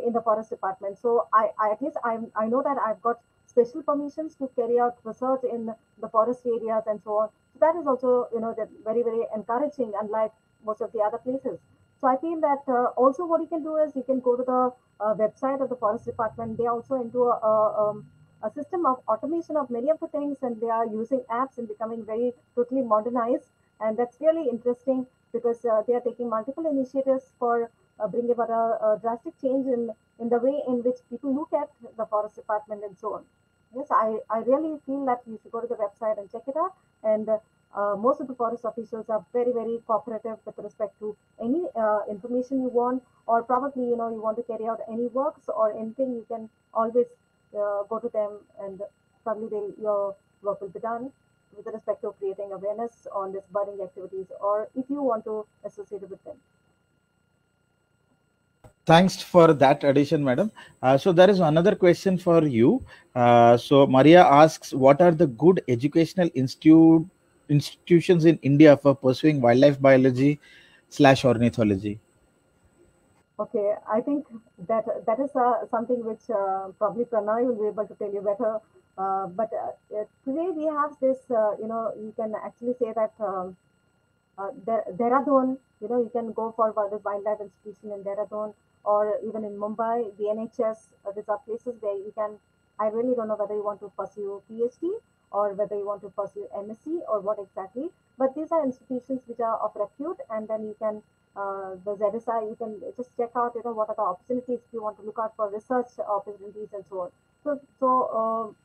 in the forest department. So I at least I know that I've got special permissions to carry out research in the forest areas and so on. So that is also that very very encouraging, unlike most of the other places. So I feel that also what you can do is you can go to the website of the forest department. They are also into a system of automation of many of the things, and they are using apps and becoming very totally modernized. And that's really interesting because they are taking multiple initiatives for bringing about a drastic change in the way in which people look at the forest department and so on. Yes, I really feel that you should go to the website and check it out. And most of the forest officials are very, very cooperative with respect to any information you want, or probably, you want to carry out any works or anything, you can always go to them and probably your work will be done with respect to creating awareness on this budding activities or if you want to associate it with them. Thanks for that addition, madam. So there is another question for you. So Maria asks, what are the good educational institutions in India for pursuing wildlife biology slash ornithology? Okay, I think that is something which probably Pranay will be able to tell you better. But today we have this, you can actually say that Dehradun, you can go for the wildlife institution in Dehradun or even in Mumbai, the NHS. These are places where you can. I really don't know whether you want to pursue PhD or whether you want to pursue MSc or what exactly. But these are institutions which are of repute, and then you can the ZSI. You can just check out, what are the opportunities if you want to look out for research opportunities and so on. So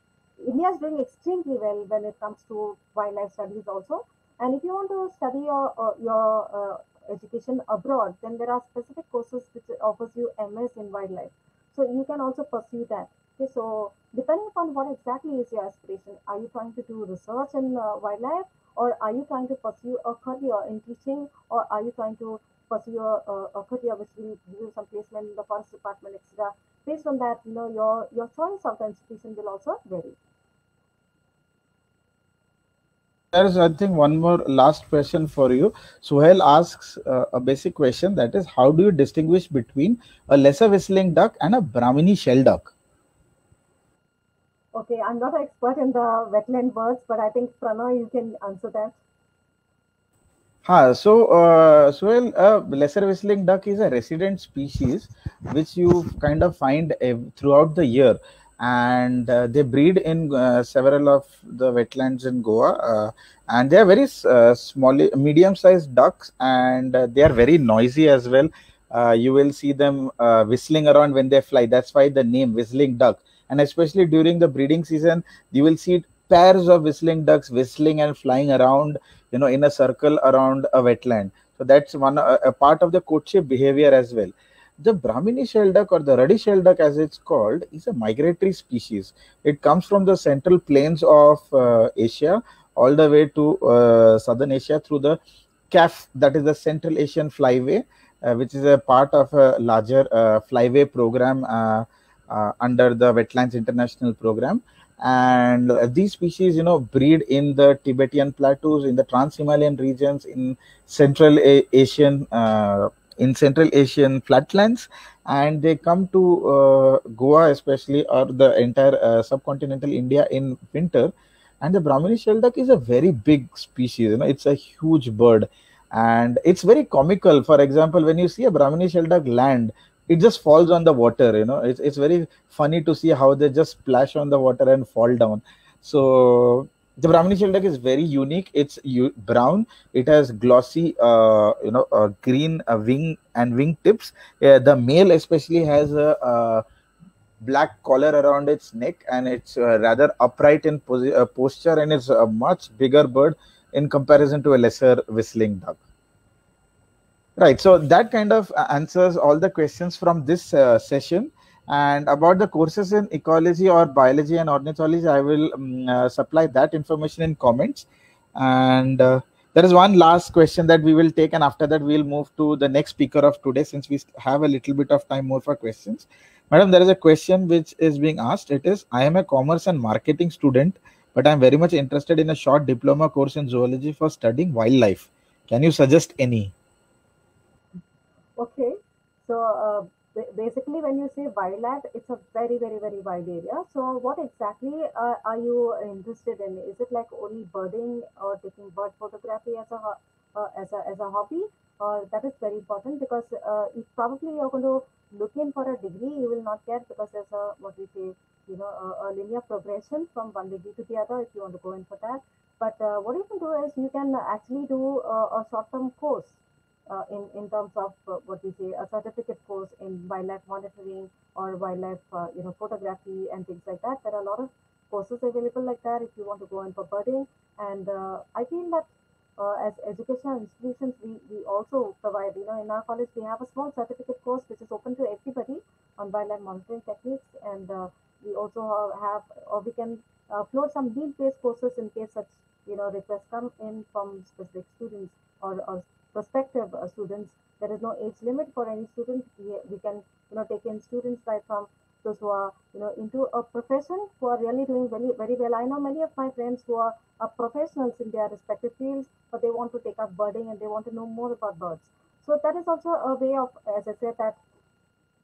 India is doing extremely well when it comes to wildlife studies also. And if you want to study your education abroad, then there are specific courses which offers you MS in wildlife. So you can also pursue that. Okay, so depending upon what exactly is your aspiration, are you trying to do research in wildlife, or are you trying to pursue a career in teaching, or are you trying to pursue a career which will give you some placement in the forest department, etc. Based on that, your choice of the institution will also vary. There is, I think, one more last question for you. Suhail asks a basic question, that is, how do you distinguish between a lesser whistling duck and a Brahmini shell duck? Okay, I'm not an expert in the wetland birds, but I think Pranoy, you can answer that. Suhail, lesser whistling duck is a resident species which you kind of find throughout the year, and they breed in several of the wetlands in Goa, and they are very small, medium-sized ducks, and they are very noisy as well. You will see them whistling around when they fly. That's why the name whistling duck. And especially during the breeding season, you will see pairs of whistling ducks whistling and flying around, in a circle around a wetland. So that's one a part of the courtship behavior as well. The Brahmini shell duck, or the ruddy shell duck as it's called, is a migratory species. It comes from the central plains of Asia all the way to southern Asia through the CAF, that is the Central Asian Flyway, which is a part of a larger flyway program under the Wetlands International Program. And these species, breed in the Tibetan plateaus, in the Trans-Himalayan regions, in Asian Central Asian flatlands, and they come to Goa especially, or the entire subcontinental India in winter. And the Brahmini shell duck is a very big species. It's a huge bird, and it's very comical. For example, when you see a Brahmini shell duck land, it just falls on the water. It's very funny to see how they just splash on the water and fall down. So the Brahmini shell duck is very unique. It's brown. It has glossy, green wing and wing tips. The male especially has a black collar around its neck, and it's rather upright in posture, and it's a much bigger bird in comparison to a lesser whistling duck. Right. So that kind of answers all the questions from this session. And about the courses in ecology or biology and ornithology, I will supply that information in comments. And there is one last question that we will take, and after that, we'll move to the next speaker of today, since we have a little bit of time more for questions. Madam, there is a question which is being asked. It is, I am a commerce and marketing student, but I'm very much interested in a short diploma course in zoology for studying wildlife. Can you suggest any? Okay, so basically, when you say wildlife, it's a very, very, very wide area. So, what exactly are you interested in? Is it like only birding or taking bird photography as a hobby? That is very important because if probably you're going to look in for a degree, you will not get, because there's a what we say, a linear progression from one degree to the other if you want to go in for that. But what you can do is you can actually do a short-term course in terms of what we say, a certificate course in wildlife monitoring or wildlife photography and things like that. There are a lot of courses available like that if you want to go in for birding. And I feel that as educational institutions, we also provide, in our college we have a small certificate course which is open to everybody on wildlife monitoring techniques. And we also have, or we can upload some need based courses in case such requests come in from specific students or prospective students. There is no age limit for any student. We can take in students right from those who are into a profession, who are really doing very very well. I know many of my friends who are professionals in their respective fields, but they want to take up birding and they want to know more about birds. So that is also a way of, as I said, that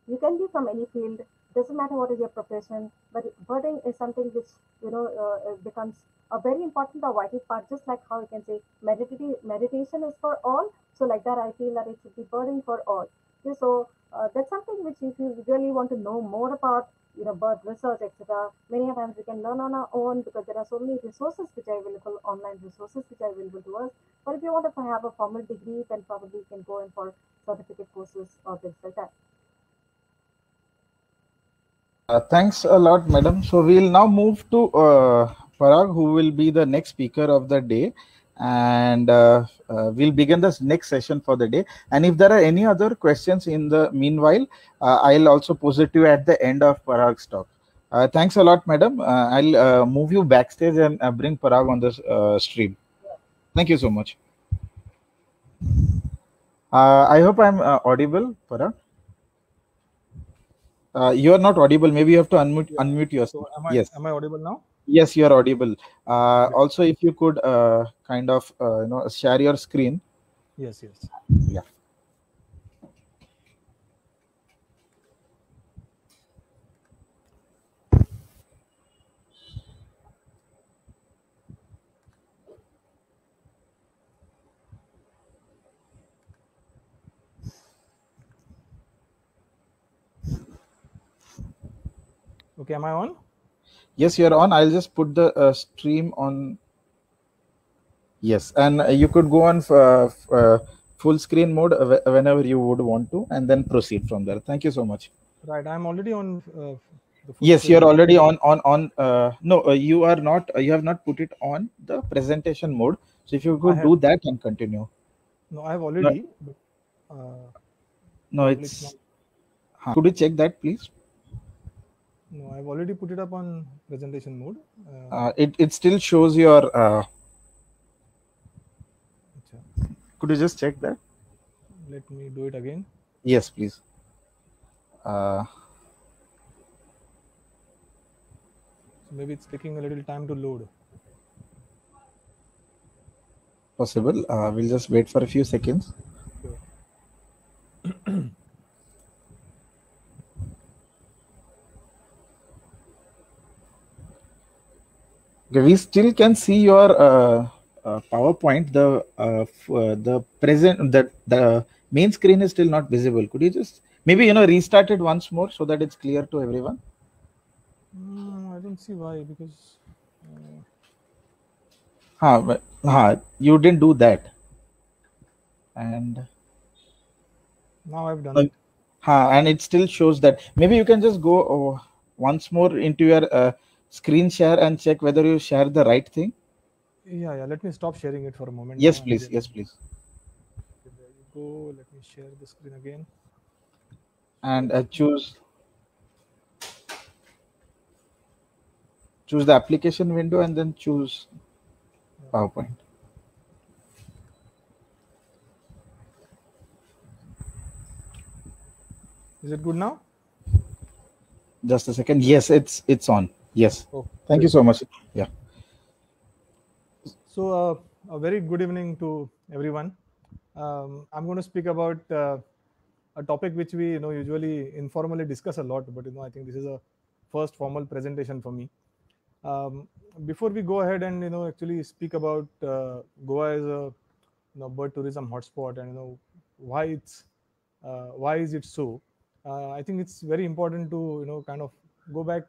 you can be from any field. Doesn't matter what is your profession, but birding is something which becomes a very important or vital part. Just like how you can say meditation is for all, so like that I feel that it should be birding for all. Okay, so that's something which if you really want to know more about, bird research, etc. Many times we can learn on our own because there are so many resources which are available, online resources which are available to us. But if you want to have a formal degree, then probably you can go in for certificate courses or things like that. Thanks a lot, madam. So we'll now move to Parag, who will be the next speaker of the day, and we'll begin this next session for the day. And if there are any other questions in the meanwhile, I'll also pose it to you at the end of Parag's talk. Thanks a lot, madam. I'll move you backstage and bring Parag on the stream. Thank you so much. I hope I'm audible, Parag. You are not audible. Maybe you have to unmute yourself. So yes. Am I audible now? Yes, you are audible. Also, if you could kind of share your screen. Yes. Yeah. Okay, am I on? Yes, you're on. I'll just put the stream on. Yes, and you could go on full screen mode whenever you would want to, and then proceed from there. Thank you so much. Right, I'm already on. Yes, you're already on. No, you are not. You have not put it on the presentation mode. So if you could do that and continue. No, I have already. No, it's. Not. Could you check that, please? No, I've already put it up on presentation mode. It still shows your. Could you just check that? Let me do it again. Yes, please. Maybe it's taking a little time to load. Possible. We'll just wait for a few seconds. Sure. Okay, we still can see your PowerPoint. The present the main screen is still not visible. Could you just maybe restart it once more so that it's clear to everyone? I don't see why, because. You didn't do that. And now I've done it. And it still shows that. Maybe you can just go once more into your screen share and check whether you share the right thing. Yeah. Let me stop sharing it for a moment. Yes, please. Yes, please. Okay, there you go. Let me share the screen again. And choose the application window and then choose PowerPoint. Is it good now? Just a second. Yes, it's on. Yes. Oh, thank you so much. Yeah. So a very good evening to everyone. I'm going to speak about a topic which we usually informally discuss a lot, but I think this is a first formal presentation for me. Before we go ahead and actually speak about Goa as a bird tourism hotspot and why is it so, I think it's very important to kind of go back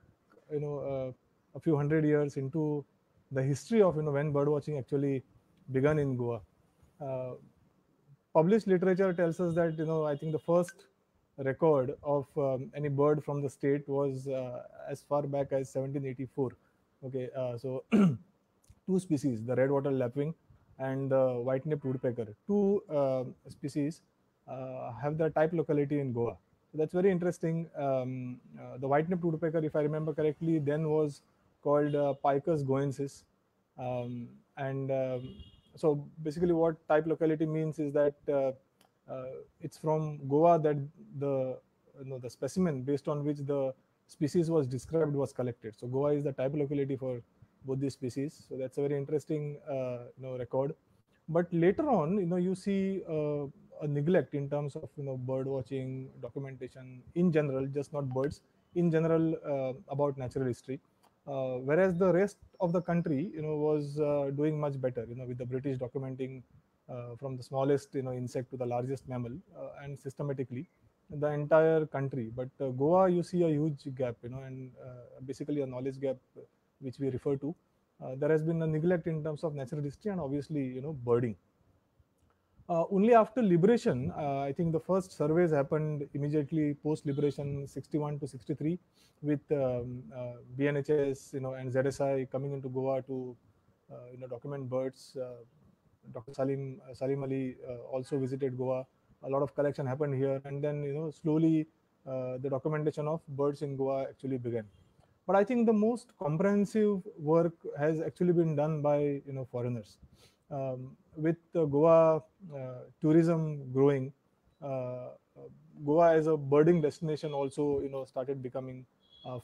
a few hundred years into the history of when birdwatching actually began in Goa. Published literature tells us that I think the first record of any bird from the state was as far back as 1784. Okay, so two species, the red-wattled lapwing and the white-naped woodpecker, two species have the type locality in Goa. So that's very interesting. The white-naped woodpecker, if I remember correctly, then was called Picus goensis, so basically what type locality means is that it's from Goa that the the specimen based on which the species was described was collected. So Goa is the type locality for both these species. So that's a very interesting record. But later on, you see a neglect in terms of bird watching, documentation in general, just not birds, in general, about natural history. Whereas the rest of the country was doing much better, with the British documenting from the smallest insect to the largest mammal, and systematically the entire country. But Goa, you see a huge gap, and basically a knowledge gap, which we refer to. There has been a neglect in terms of natural history and obviously birding. Only after liberation, I think the first surveys happened immediately post liberation, 61 to 63, with BNHS, and ZSI coming into Goa to document birds. Dr. Salim Ali also visited Goa. A lot of collection happened here, and then slowly the documentation of birds in Goa actually began. But I think the most comprehensive work has actually been done by foreigners. With Goa tourism growing, Goa as a birding destination also started becoming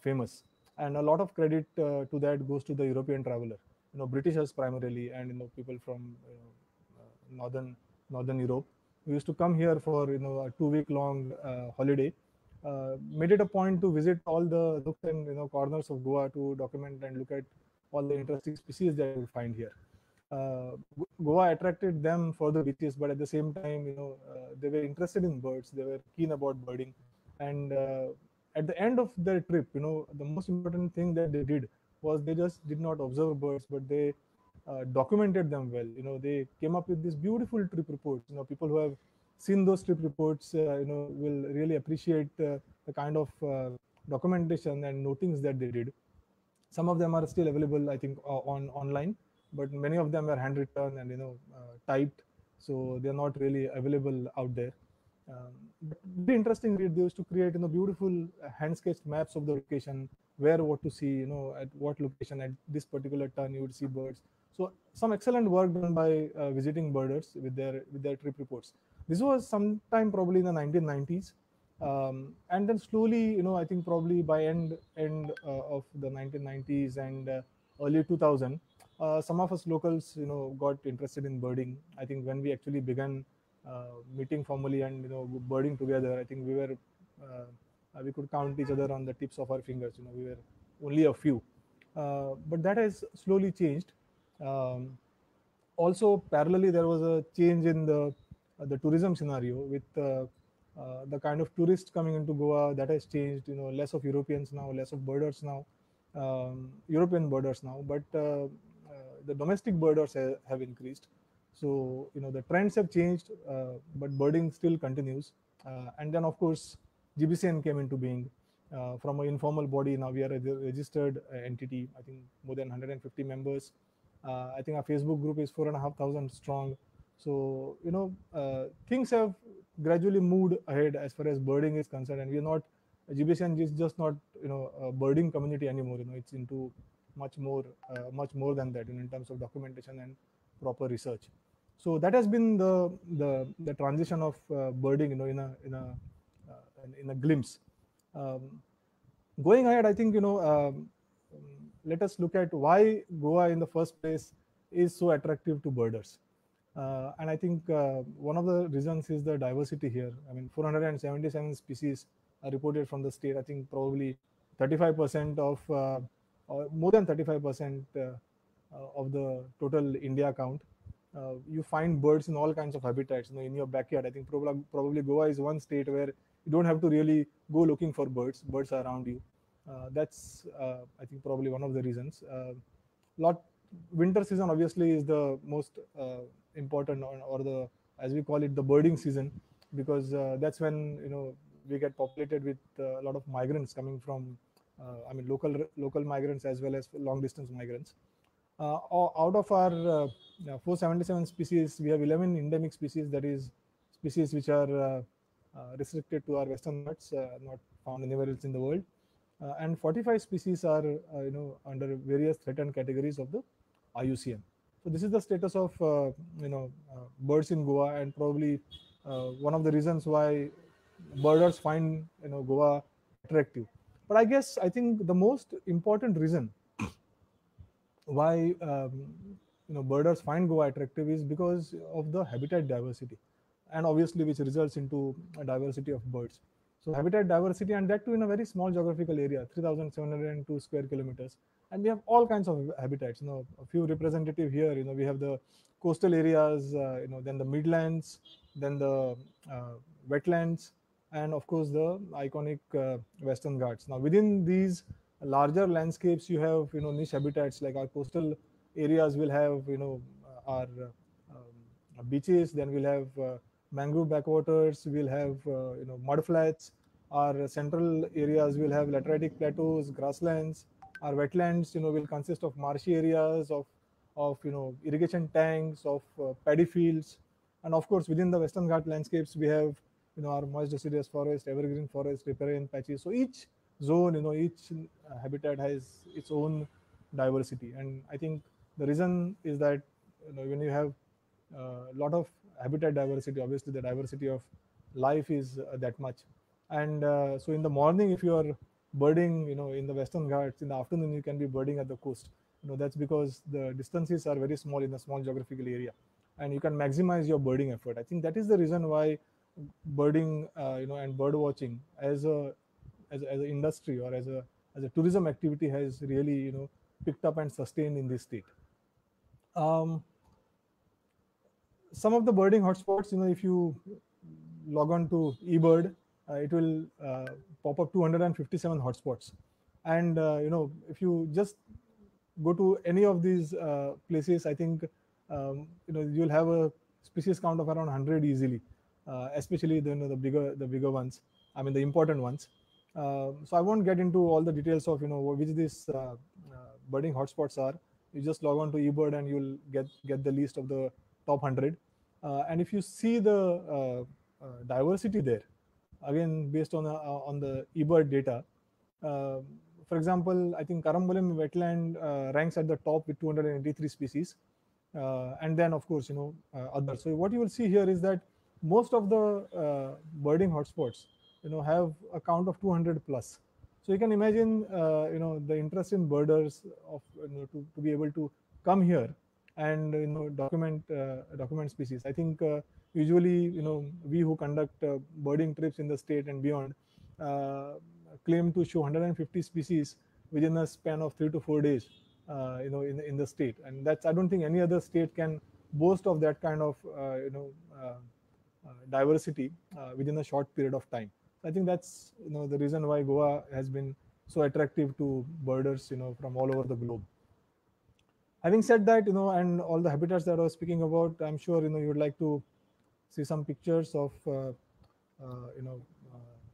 famous, and a lot of credit to that goes to the European traveler, Britishers primarily, and people from northern Europe, who used to come here for a 2-week long holiday. Made it a point to visit all the nooks and corners of Goa to document and look at all the interesting species that you find here. Goa attracted them for the beaches, but at the same time, they were interested in birds. They were keen about birding, and at the end of their trip, the most important thing that they did was they just did not observe birds, but they documented them well. They came up with these beautiful trip reports. People who have seen those trip reports, will really appreciate the kind of documentation and notings that they did. Some of them are still available, I think, online, but many of them are handwritten and typed, so they're not really available out there. But very interesting read. They used to create beautiful hand sketched maps of the location, where what to see, at what location at this particular turn you would see birds. So some excellent work done by visiting birders with their trip reports. This was sometime probably in the 1990s. And then slowly, I think probably by end of the 1990s and early 2000, some of us locals, got interested in birding. I think when we actually began meeting formally and birding together, I think we could count each other on the tips of our fingers. We were only a few, but that has slowly changed. Also, parallelly, there was a change in the tourism scenario with the kind of tourists coming into Goa. That has changed. Less of Europeans now, less of birders now, European birders now, but the domestic birders have increased. So the trends have changed, but birding still continues. And then of course GBCN came into being. From an informal body, now we are a registered entity. I think more than 150 members. I think our Facebook group is 4,500 strong. So things have gradually moved ahead as far as birding is concerned, and we are not, GBCN is just not a birding community anymore. It's into much more than that in terms of documentation and proper research. So that has been the transition of birding, in a glimpse. Going ahead, I think let us look at why Goa in the first place is so attractive to birders. And I think one of the reasons is the diversity here. I mean, 477 species are reported from the state. I think probably 35% of, or more than 35% of the total India count. You find birds in all kinds of habitats. In your backyard, I think probably Goa is one state where you don't have to really go looking for birds. Birds are around you. That's I think probably one of the reasons. Winter season obviously is the most important, or the, as we call it, the birding season, because that's when we get populated with a lot of migrants coming from, I mean, local migrants as well as long distance migrants. Out of our 477 species, we have 11 endemic species, that is species which are restricted to our Western Ghats, not found anywhere else in the world. And 45 species are under various threatened categories of the IUCN. So this is the status of birds in Goa, and probably one of the reasons why birders find Goa attractive. But I think the most important reason why birders find Goa attractive is because of the habitat diversity, and obviously which results into a diversity of birds. So habitat diversity, and that too in a very small geographical area, 3,702 square kilometers, and we have all kinds of habitats. A few representative here. We have the coastal areas, then the midlands, then the wetlands, and of course the iconic Western Ghats. Now within these larger landscapes, you have niche habitats, like our coastal areas will have our beaches, then we'll have mangrove backwaters, we'll have mud flats. Our central areas will have lateritic plateaus, grasslands. Our wetlands will consist of marshy areas, of irrigation tanks, of paddy fields. And of course within the Western Ghat landscapes, we have our moist deciduous forest, evergreen forest, riparian patches. So each zone, each habitat has its own diversity, and I think the reason is that when you have a lot of habitat diversity, obviously the diversity of life is that much. And so in the morning, if you are birding in the Western Ghats, in the afternoon you can be birding at the coast. That's because the distances are very small in a small geographical area, and you can maximize your birding effort. I think that is the reason why birding and bird watching as an industry, or as a tourism activity, has really picked up and sustained in this state. Some of the birding hotspots, if you log on to eBird, it will pop up 257 hotspots. And if you just go to any of these places, I think you'll have a species count of around 100 easily, especially the bigger ones. I mean the important ones. So I won't get into all the details of which these birding hotspots are. You just log on to eBird and you'll get the list of the top 100. And if you see the diversity there, again based on the eBird data, for example, I think Karambalem wetland ranks at the top with 283 species, and then of course others. So what you will see here is that most of the birding hotspots have a count of 200 plus. So you can imagine the interest in birders of to be able to come here and document species. I think usually we who conduct birding trips in the state and beyond claim to show 150 species within a span of 3 to 4 days in the state, and that's, I don't think any other state can boast of that kind of diversity within a short period of time. I think that's the reason why Goa has been so attractive to birders from all over the globe. Having said that, and all the habitats that I was speaking about, I'm sure you would like to see some pictures of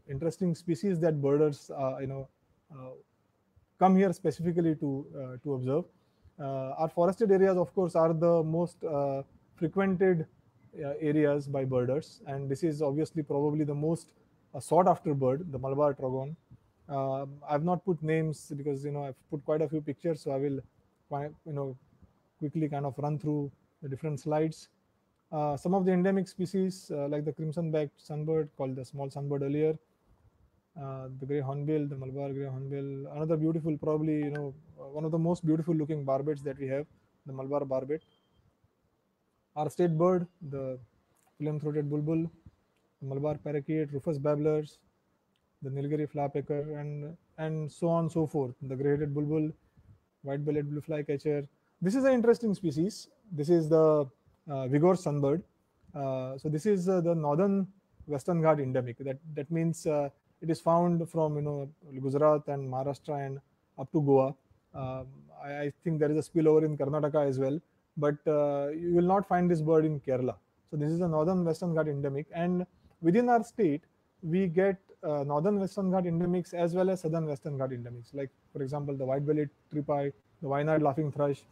interesting species that birders come here specifically to observe. Our forested areas, of course, are the most frequented areas by birders, and this is obviously probably the most sought after bird, the Malabar trogon. I've not put names because I've put quite a few pictures, so I will quickly kind of run through the different slides. Some of the endemic species like the crimson-backed sunbird, called the small sunbird earlier, the grey hornbill, the Malabar grey hornbill, another beautiful, probably one of the most beautiful looking barbets that we have, the Malabar barbet. Our state bird, the flame-throated bulbul, the Malabar parakeet, Rufous babblers, the Nilgiri flapper, and so on and so forth. The grey-headed bulbul, white-bellied blue flycatcher. This is an interesting species. This is the Vigor sunbird. So this is the northern Western Ghat endemic. That means it is found from Gujarat and Maharashtra and up to Goa. I think there is a spillover in Karnataka as well, but you will not find this bird in Kerala. So this is the northern Western Ghat endemic, and within our state we get northern Western Ghat endemics as well as southern Western Ghat endemics. Like for example, the white-bellied tripi, the wine-eyed laughing thrush.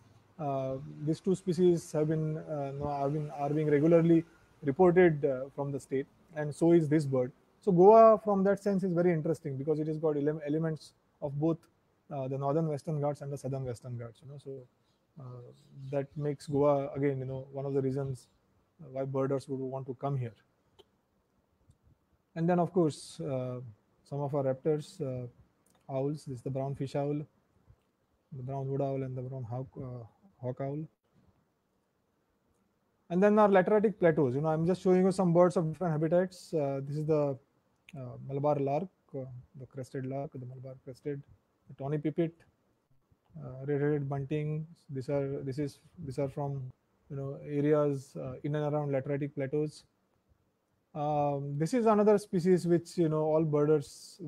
These two species are being regularly reported from the state, and so is this bird. So Goa, from that sense, is very interesting because it has got elements of both the northern Western Ghats and the southern Western Ghats. So that makes Goa again, one of the reasons why birders would want to come here. And then, of course, some of our raptors, owls. This is the brown fish owl, the brown wood owl, and the brown hawk owl. And then our lateritic plateaus. I'm just showing you some birds of different habitats. This is the Malabar lark, the crested lark, the Malabar crested, the tawny pipit, red-headed bunting. These are from areas in and around lateritic plateaus. This is another species which all birders,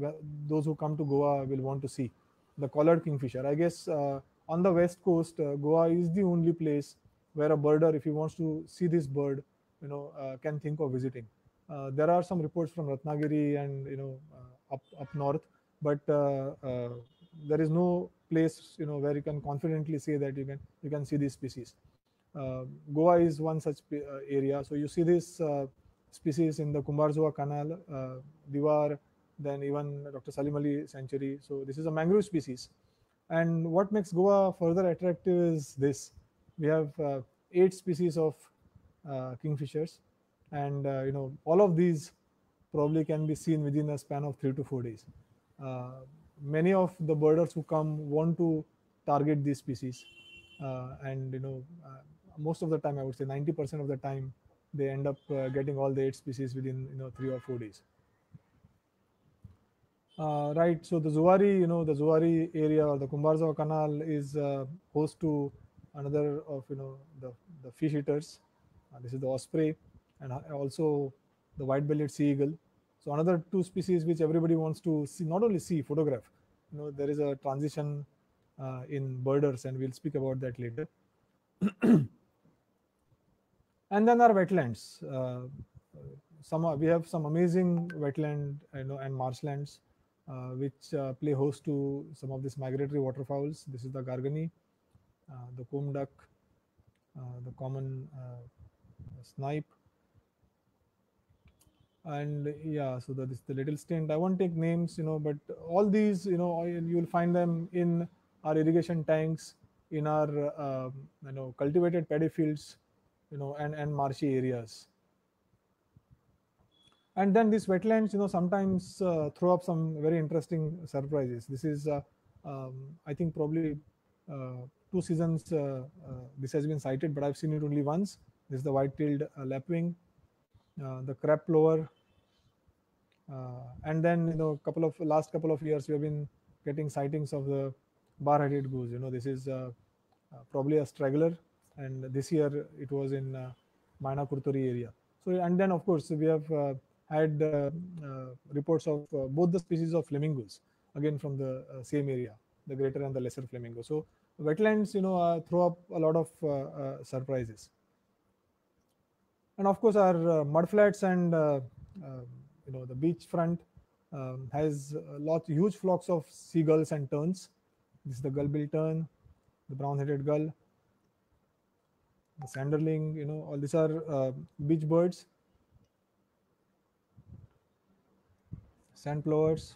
those who come to Goa, will want to see, the collared kingfisher. I guess on the west coast, Goa is the only place where a birder, if he wants to see this bird, can think of visiting. There are some reports from Ratnagiri and up north, but there is no place where you can confidently say that you can see this species. Goa is one such area. So you see this species in the Kumbarzoa Canal, Diwar, then even Dr. Salim Ali Sanctuary. So this is a mangrove species. And what makes Goa further attractive is this. We have 8 species of kingfishers, and all of these probably can be seen within a span of 3 to 4 days. Many of the birders who come want to target these species, and most of the time, I would say 90% of the time, they end up getting all the 8 species within 3 or 4 days. Right. So the Zuari area, or the Kumbarzoa Canal, is host to another of the fish eaters. This is the osprey, and also the white-bellied sea eagle. So another 2 species which everybody wants to see, not only see, photograph. There is a transition in birders, and we'll speak about that later. And then our wetlands. We have some amazing wetland, and marshlands, which play host to some of these migratory waterfowls. This is the gargani, the comb duck, the common snipe, and yeah. So that is the little stint. I won't take names, but all these, you will find them in our irrigation tanks, in our cultivated paddy fields, and marshy areas. And then these wetlands, sometimes throw up some very interesting surprises. This is, I think, probably 2 seasons this has been sighted, but I've seen it only once. This is the white-tailed lapwing, the crab plover, and then last couple of years we have been getting sightings of the bar-headed goose. This is probably a straggler, and this year it was in Maina Kurturi area. So, and then of course we have had reports of both the species of flamingos, again from the same area, the greater and the lesser flamingo. So wetlands, throw up a lot of surprises. And of course our mudflats and the beach front has huge flocks of seagulls and terns. This is the gull-billed tern, the brown-headed gull, the sanderling. All these are beach birds, sandplovers.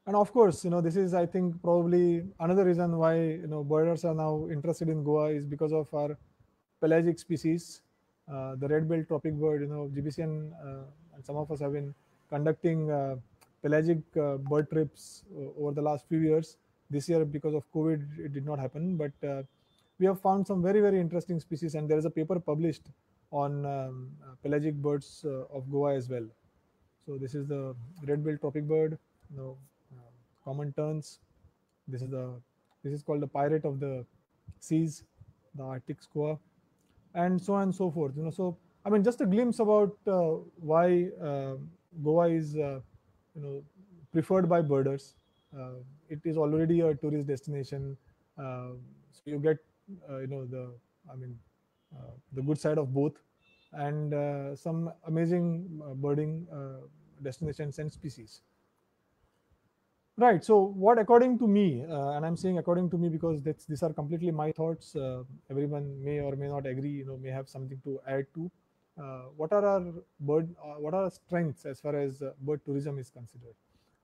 And of course, this is, I think, probably another reason why birders are now interested in Goa, is because of our pelagic species, the red-billed tropic bird. GBCN and some of us have been conducting pelagic bird trips over the last few years. This year, because of COVID, it did not happen, but we have found some very, very interesting species, and there is a paper published on pelagic birds of Goa as well. So this is the red-billed tropic bird, common terns. This is called the pirate of the seas, the Arctic skua, and so on and so forth. So I mean, just a glimpse about why Goa is preferred by birders. It is already a tourist destination, so you get the good side of both, and some amazing birding destinations and species. Right. So what, according to me, and I'm saying according to me because these are completely my thoughts. Everyone may or may not agree. May have something to add to. What are our strengths as far as bird tourism is considered?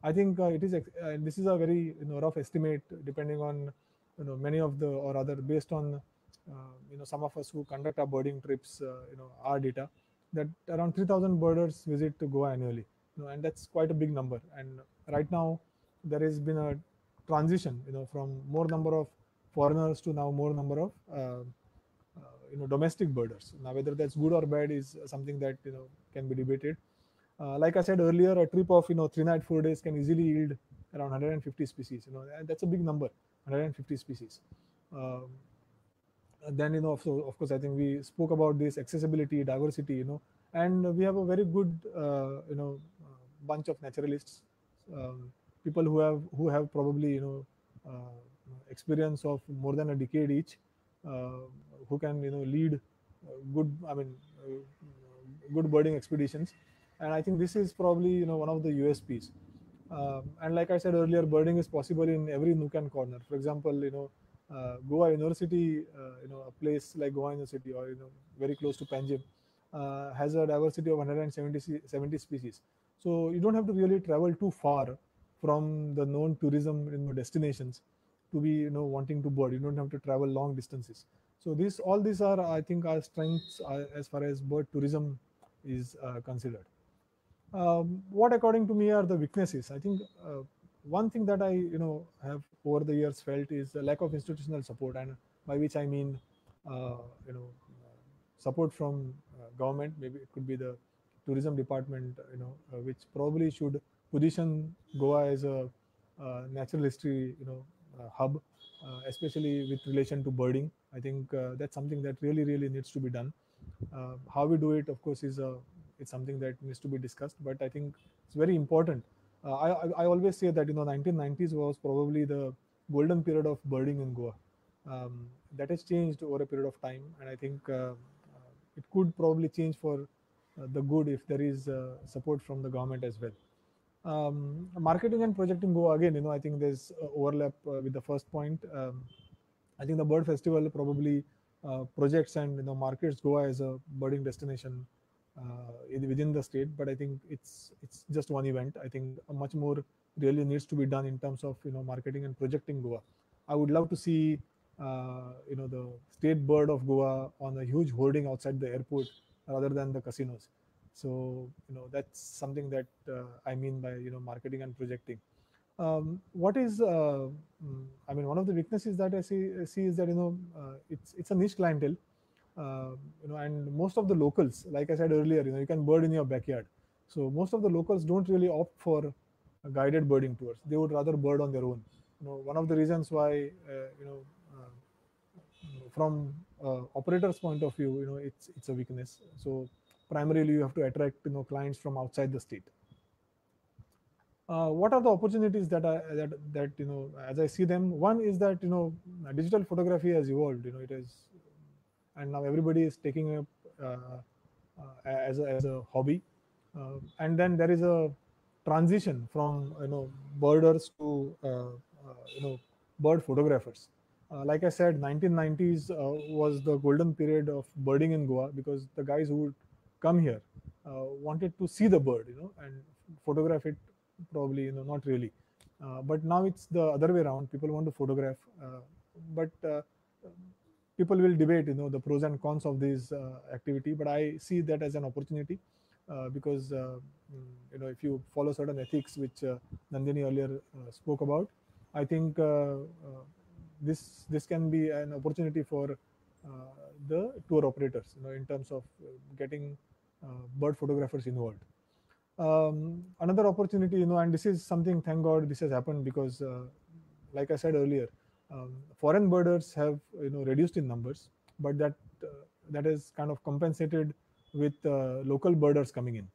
I think it is. This is a very rough estimate, depending on many of the or other based on some of us who conduct our birding trips, our data that around 3,000 birders visit to Goa annually, and that's quite a big number. And right now there has been a transition, from more number of foreigners to now more number of domestic birders. Now whether that's good or bad is something that can be debated. Like I said earlier, a trip of 3 night 4 days can easily yield around 150 species. And that's a big number, 150 species. Um, then of course I think we spoke about this accessibility, diversity, and we have a very good bunch of naturalists, people who have probably experience of more than a decade each, uh, who can lead good, good birding expeditions. And I think this is probably one of the USPs. And like I said earlier, birding is possible in every nook and corner. For example, Goa University, a place like Goa University, or very close to Panjim, has a diversity of 170 species. So you don't have to really travel too far from the known tourism destinations to be wanting to bird. You don't have to travel long distances. So all these are, I think, our strengths as far as bird tourism is considered. What according to me are the weaknesses? I think one thing that I have over the years felt is the lack of institutional support, and by which I mean support from government. Maybe it could be the tourism department, which probably should position Goa as a natural history hub, especially with relation to birding. I think that's something that really needs to be done. How we do it, of course, it's something that needs to be discussed, but I think it's very important. I always say that 1990s was probably the golden period of birding in Goa. That has changed over a period of time, and I think it could probably change for the good if there is support from the government as well. Marketing and projecting Goa, again, I think there's overlap with the first point. I think the bird festival probably projects and markets Goa as a birding destination within the state, but I think it's just one event. I think much more really needs to be done in terms of marketing and projecting Goa. I would love to see the state bird of Goa on a huge hoarding outside the airport rather than the casinos. So that's something that I mean by marketing and projecting. What is one of the weaknesses that I see is that it's a niche clientele, and most of the locals, like I said earlier, you can bird in your backyard. So most of the locals don't really opt for guided birding tours. They would rather bird on their own. One of the reasons why from operator's point of view, it's a weakness. So primarily you have to attract clients from outside the state. What are the opportunities that as I see them? One is that digital photography has evolved. It is, and now everybody is taking up as a hobby. And then there is a transition from birders to bird photographers. Like I said, 1990s was the golden period of birding in Goa, because the guys who would come here wanted to see the bird, and photograph it. Probably not really, but now it's the other way around. People want to photograph, but people will debate the pros and cons of this activity. But I see that as an opportunity, because if you follow certain ethics which Nandini earlier spoke about, I think this can be an opportunity for the tour operators, in terms of getting bird photographers involved. Another opportunity, and this is something, thank God this has happened, because like I said earlier, foreign birders have reduced in numbers, but that is kind of compensated with local birders coming in,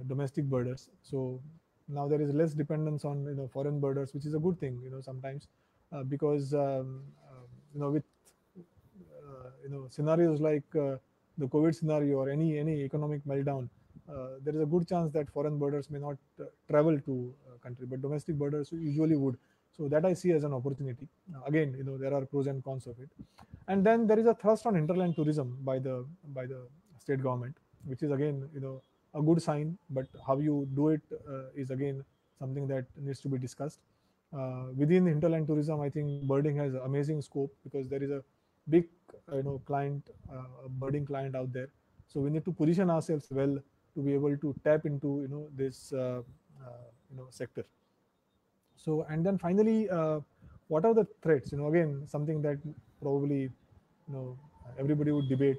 domestic birders. So now there is less dependence on foreign birders, which is a good thing sometimes, because with scenarios like the COVID scenario or any economic meltdown, there is a good chance that foreign birders may not travel to country, but domestic birders usually would. So that I see as an opportunity. Again, there are pros and cons of it. And then there is a thrust on hinterland tourism by the state government, which is again a good sign. But how you do it is again something that needs to be discussed. Within hinterland tourism, I think birding has amazing scope because there is a big client, birding client out there. So we need to position ourselves well to be able to tap into this sector. So, and then finally, what are the threats? Again, something that probably everybody would debate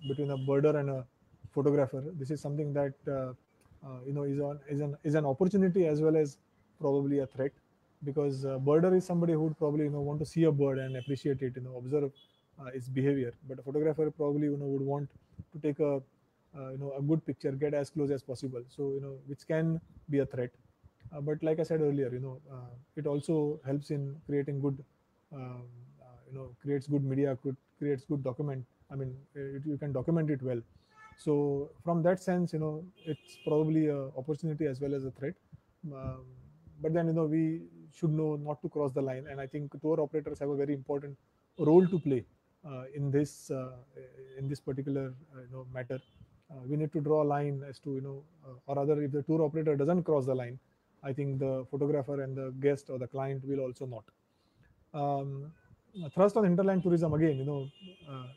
between a birder and a photographer. This is something that is an opportunity as well as probably a threat, because birder is somebody who would probably want to see a bird and appreciate it, observe its behavior. But a photographer probably would want to take a good picture, get as close as possible. So which can be a threat. But like I said earlier, it also helps in creating good, creates good media, creates good document. I mean, you can document it well. So from that sense, it's probably an opportunity as well as a threat. But then, we should know not to cross the line. And I think tour operators have a very important role to play in this particular matter. We need to draw a line as to, or rather, if the tour operator doesn't cross the line, I think the photographer and the guest or the client will also not. Thrust on hinterland tourism again,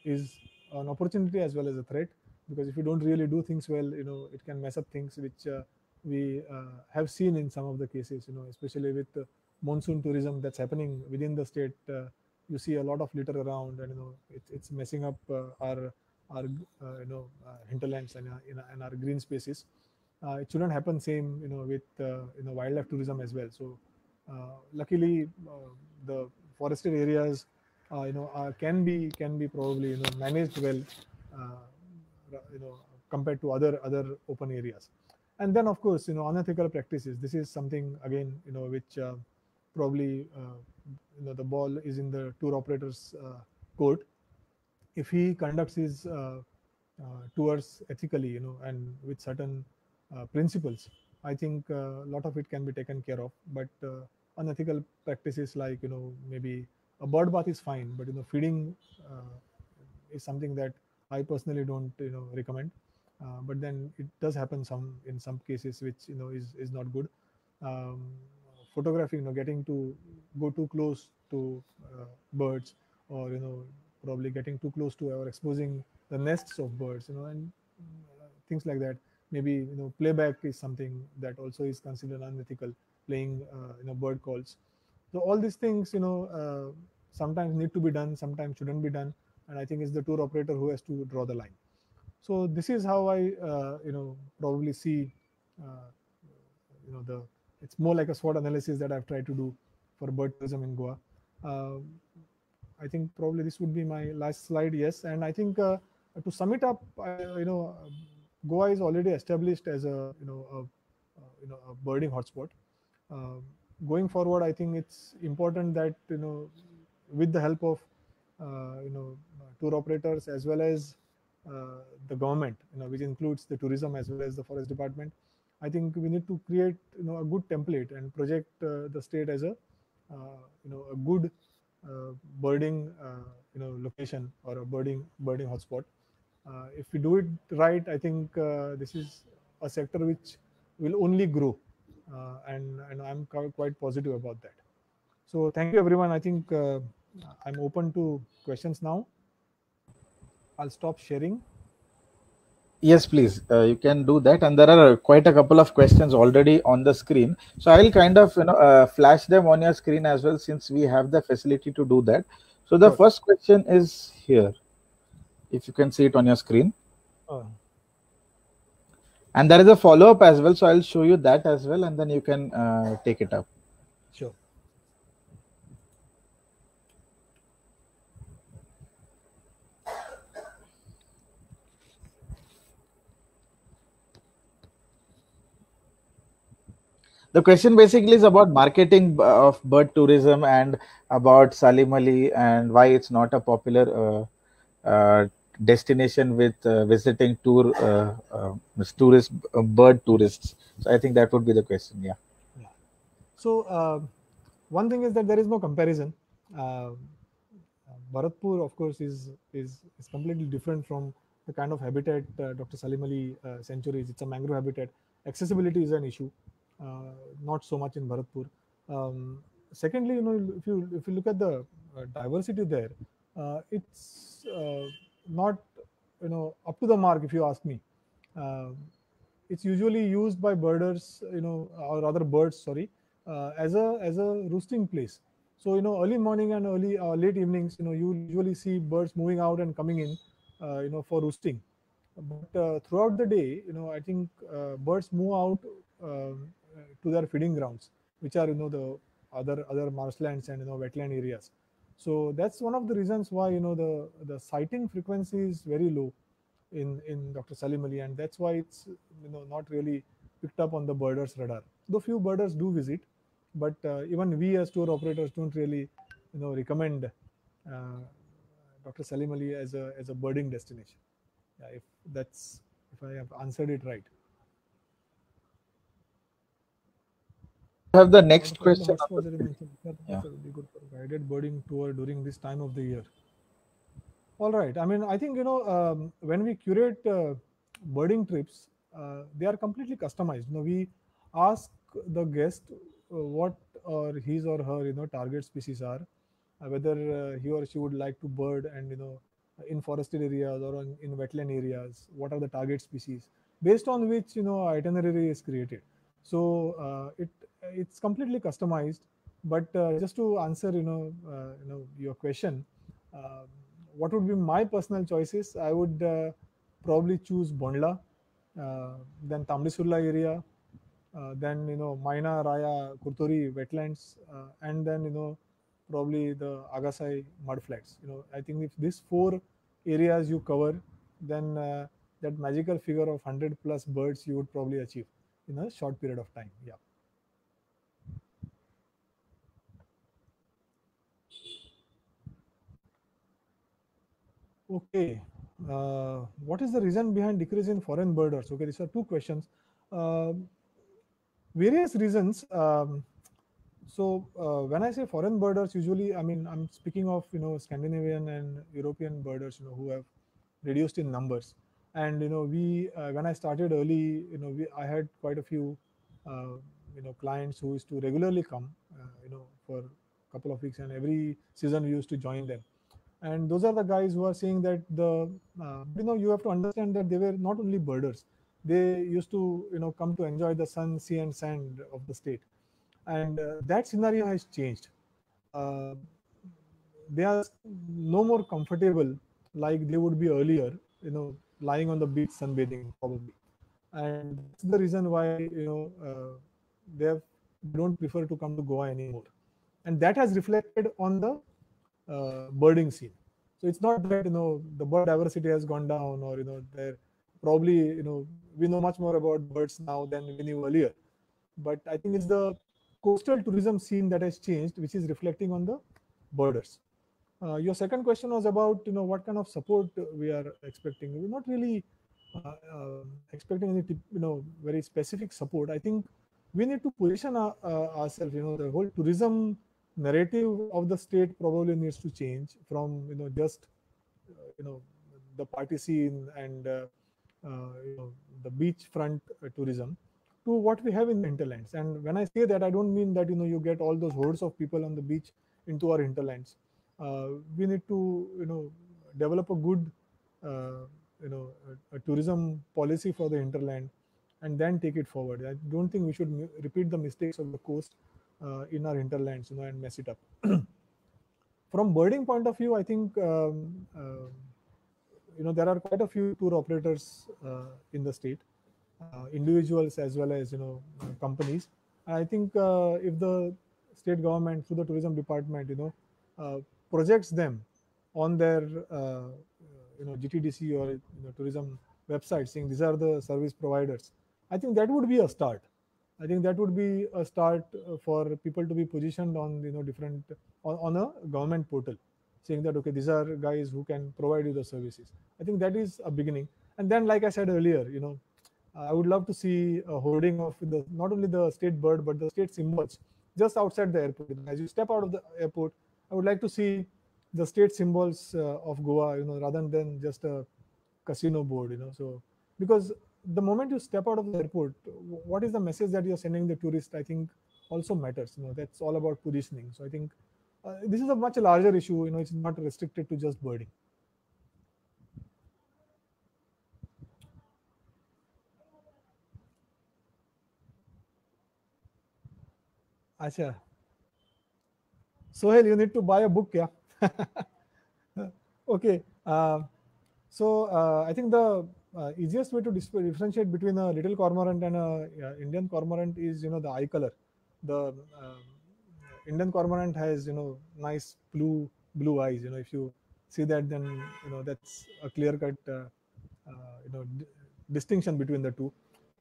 is an opportunity as well as a threat, because if you don't really do things well, it can mess up things, which we have seen in some of the cases, especially with monsoon tourism that's happening within the state. You see a lot of litter around, and it's messing up our hinterlands and our green spaces. It shouldn't happen same with wildlife tourism as well. So luckily the forested areas can be probably managed well compared to other open areas. And then of course unethical practices, this is something again which probably the ball is in the tour operator's court. If he conducts his tours ethically and with certain principles, I think a lot of it can be taken care of. But unethical practices like maybe a bird bath is fine, but feeding is something that I personally don't recommend. But then it does happen in some cases, which is not good. Photography, getting to go too close to birds, or probably getting too close to or exposing the nests of birds, and things like that. Maybe playback is something that also is considered unethical, playing bird calls. So all these things sometimes need to be done, sometimes shouldn't be done, and I think it's the tour operator who has to draw the line. So this is how I probably see it's more like a SWOT analysis that I've tried to do for bird tourism in Goa. I think probably this would be my last slide. Yes, and I think to sum it up, Goa is already established as a a birding hotspot. Going forward, I think it's important that with the help of tour operators as well as the government, which includes the tourism as well as the forest department, I think we need to create a good template and project the state as a a good birding location or a birding hotspot. If we do it right, I think this is a sector which will only grow, and I'm quite positive about that. So thank you everyone. I think I'm open to questions now. I'll stop sharing. Yes, please. You can do that, and there are quite a couple of questions already on the screen. So I'll kind of flash them on your screen as well, since we have the facility to do that. So the first question is here, if you can see it on your screen. And there is a follow-up as well, so I'll show you that as well, and then you can take it up. Sure. The question basically is about marketing of bird tourism and about Salim Ali and why it's not a popular destination with visiting bird tourists. So I think that would be the question. Yeah. So one thing is that there is no comparison. Bharatpur, of course, is completely different from the kind of habitat Dr. Salim Ali sanctuaries. It's a mangrove habitat. Accessibility is an issue. Not so much in Bharatpur. Secondly, if you look at the diversity there, it's not up to the mark, if you ask me. Uh, it's usually used by birders, or rather birds, sorry, as a roosting place. So early morning and early late evenings, you usually see birds moving out and coming in, for roosting. But throughout the day, I think birds move out to their feeding grounds, which are the other marshlands and wetland areas. So that's one of the reasons why the sighting frequency is very low in Dr. Salim Ali, and that's why it's not really picked up on the birders' radar. Though few birders do visit, but even we as tour operators don't really recommend Dr. Salim Ali as a birding destination. Yeah, if I have answered it right. Have the next What are the question. hotspots that you mentioned? Yeah. That would be good for guided birding tour during this time of the year. All right. I mean, I think when we curate birding trips, they are completely customized. We ask the guest what or his or her target species are, whether he or she would like to bird and in forested areas or in wetland areas. What are the target species based on which itinerary is created. So it's completely customized. But just to answer your question. What would be my personal choices? I would probably choose Bondla, then Tamrisurla area, then Maina, Raya, Kurtori wetlands, and then probably the Agasai mudflats. I think if these 4 areas you cover, then that magical figure of 100 plus birds you would probably achieve in a short period of time. Yeah. Okay. What is the reason behind decrease in foreign birders? Okay, these are 2 questions. Various reasons. When I say foreign birders, usually, I mean, I'm speaking of Scandinavian and European birders, who have reduced in numbers. And we when I started early, I had quite a few clients who used to regularly come, for a couple of weeks, and every season we used to join them. And those are the guys who are saying that you have to understand that they were not only birders. They used to come to enjoy the sun, sea, and sand of the state, and that scenario has changed. Uh, they are no more comfortable like they would be earlier, lying on the beach sunbathing probably, and that's the reason why they don't prefer to come to Goa anymore, and that has reflected on the birding scene. So it's not that the bird diversity has gone down, or there probably we know much more about birds now than we knew earlier, but I think it's the coastal tourism scene that has changed, which is reflecting on the birders. Your second question was about what kind of support we are expecting. We're not really expecting any very specific support. I think we need to position ourselves. The whole tourism narrative of the state probably needs to change from just the party scene and the beachfront tourism to what we have in the hinterlands. And when I say that, I don't mean that you get all those hordes of people on the beach into our hinterlands. We need to develop a good a tourism policy for the hinterland and then take it forward. I don't think we should repeat the mistakes of the coast in our hinterlands, and mess it up. From birding point of view, I think there are quite a few tour operators in the state, individuals as well as companies. I think if the state government through the tourism department projects them on their GTDC or tourism website, saying these are the service providers, I think that would be a start. I think that would be a start for people to be positioned on different on a government portal, saying that okay, these are guys who can provide you the services. I think that is a beginning. And then, like I said earlier, I would love to see a hoarding of not only the state bird but the state symbols just outside the airport. As you step out of the airport, I would like to see the state symbols of Goa, rather than just a casino board, So because the moment you step out of the airport, what is the message that you're sending the tourist? I think also matters. That's all about positioning. So I think this is a much larger issue. It's not restricted to just birding. Acha. Sohail, you need to buy a book, yeah. Okay. I think the easiest way to differentiate between a little cormorant and a Indian cormorant is the eye color. The Indian cormorant has nice blue eyes. If you see that, then that's a clear cut distinction between the two.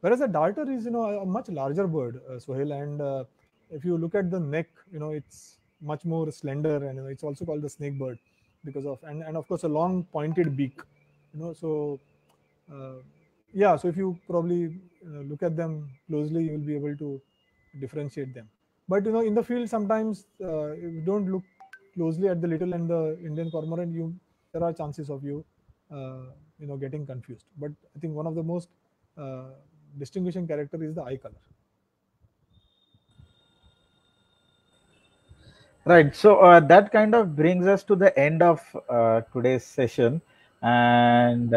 Whereas a darter is a much larger bird, Sohail, and if you look at the neck, it's much more slender, and it's also called the snake bird because of and of course a long pointed beak. So yeah, so if you probably look at them closely, you will be able to differentiate them. But in the field, sometimes if you don't look closely at the little and the Indian cormorant, there are chances of you getting confused. But I think one of the most distinguishing character is the eye color. Right. So that kind of brings us to the end of today's session, and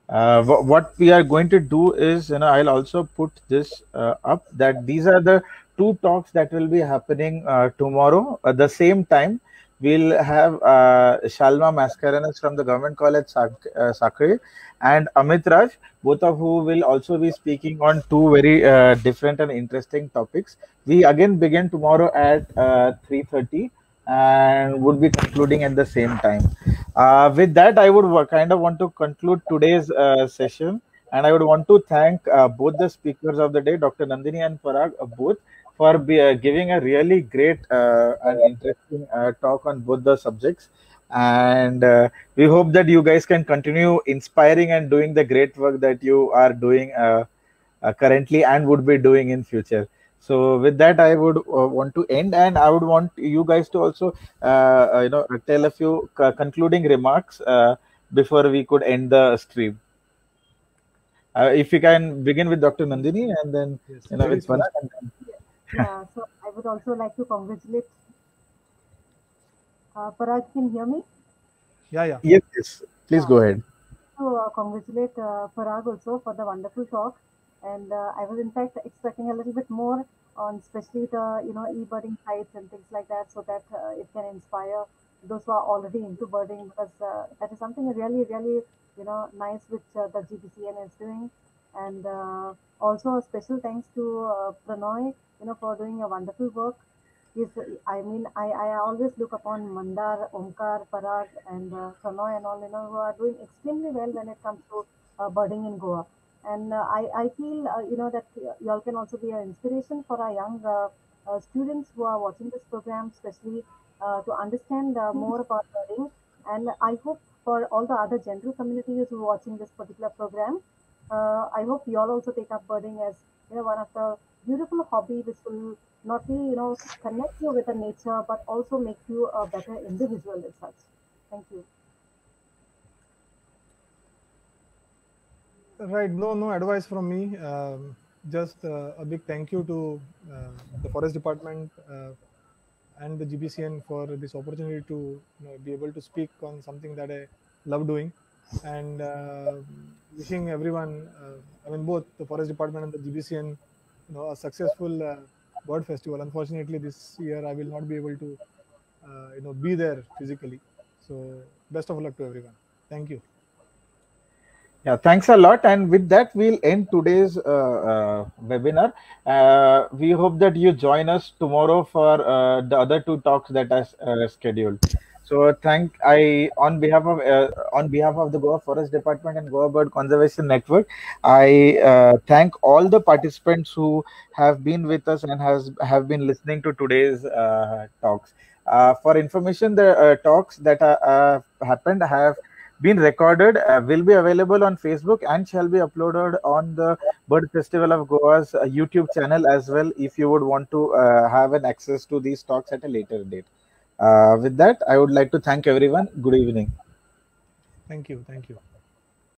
what we are going to do is, I'll also put this up, that these are the two talks that will be happening tomorrow at the same time. We'll have Shalma Mascarenhas from the Government College Sakri and Amit Raj, both of who will also be speaking on two very different and interesting topics. We again begin tomorrow at 3:30 and would be concluding at the same time. With that, I would kind of want to conclude today's session, and I would want to thank both the speakers of the day, Dr. Nandini and Parag, both, for giving a really great and interesting talk on both the subjects. And we hope that you guys can continue inspiring and doing the great work that you are doing currently and would be doing in future. So with that, I would want to end, and I would want you guys to also tell a few concluding remarks before we could end the stream. If we can begin with Dr. Nandini, and then with Parag. Yeah, so I would also like to congratulate Parag. Can you hear me? Yeah. Yes. Please go ahead. So congratulate Parag also for the wonderful talk. And I was in fact expecting a little bit more on especially the e-birding sites and things like that, so that it can inspire those who are already into birding, because that is something really nice which the GBCN is doing. And also a special thanks to Pranoy for doing a wonderful work. I always look upon Mandar, Omkar, Parag, and Pranoy and all who are doing extremely well when it comes to birding in Goa. And I feel that you all can also be an inspiration for our young students who are watching this program, especially to understand more about birding. And I hope for all the other general communities who are watching this particular program, I hope you all also take up birding as one of the beautiful hobby which will not be connect you with the nature, but also make you a better individual as such. Thank you. Right. No advice from me. Just a big thank you to the Forest Department and the GBCN for this opportunity to be able to speak on something that I love doing, and wishing everyone, both the Forest Department and the GBCN, a successful bird festival. Unfortunately, this year I will not be able to, be there physically. So, best of luck to everyone. Thank you. Yeah, thanks a lot. And with that, we'll end today's webinar. We hope that you join us tomorrow for the other two talks that are scheduled. So on behalf of the Goa Forest Department and Goa Bird Conservation Network, I thank all the participants who have been with us and have been listening to today's talks. For information, the talks that happened have been recorded, will be available on Facebook, and shall be uploaded on the Bird Festival of Goa's YouTube channel as well, if you would want to have an access to these talks at a later date. With that, I would like to thank everyone. Good evening. Thank you.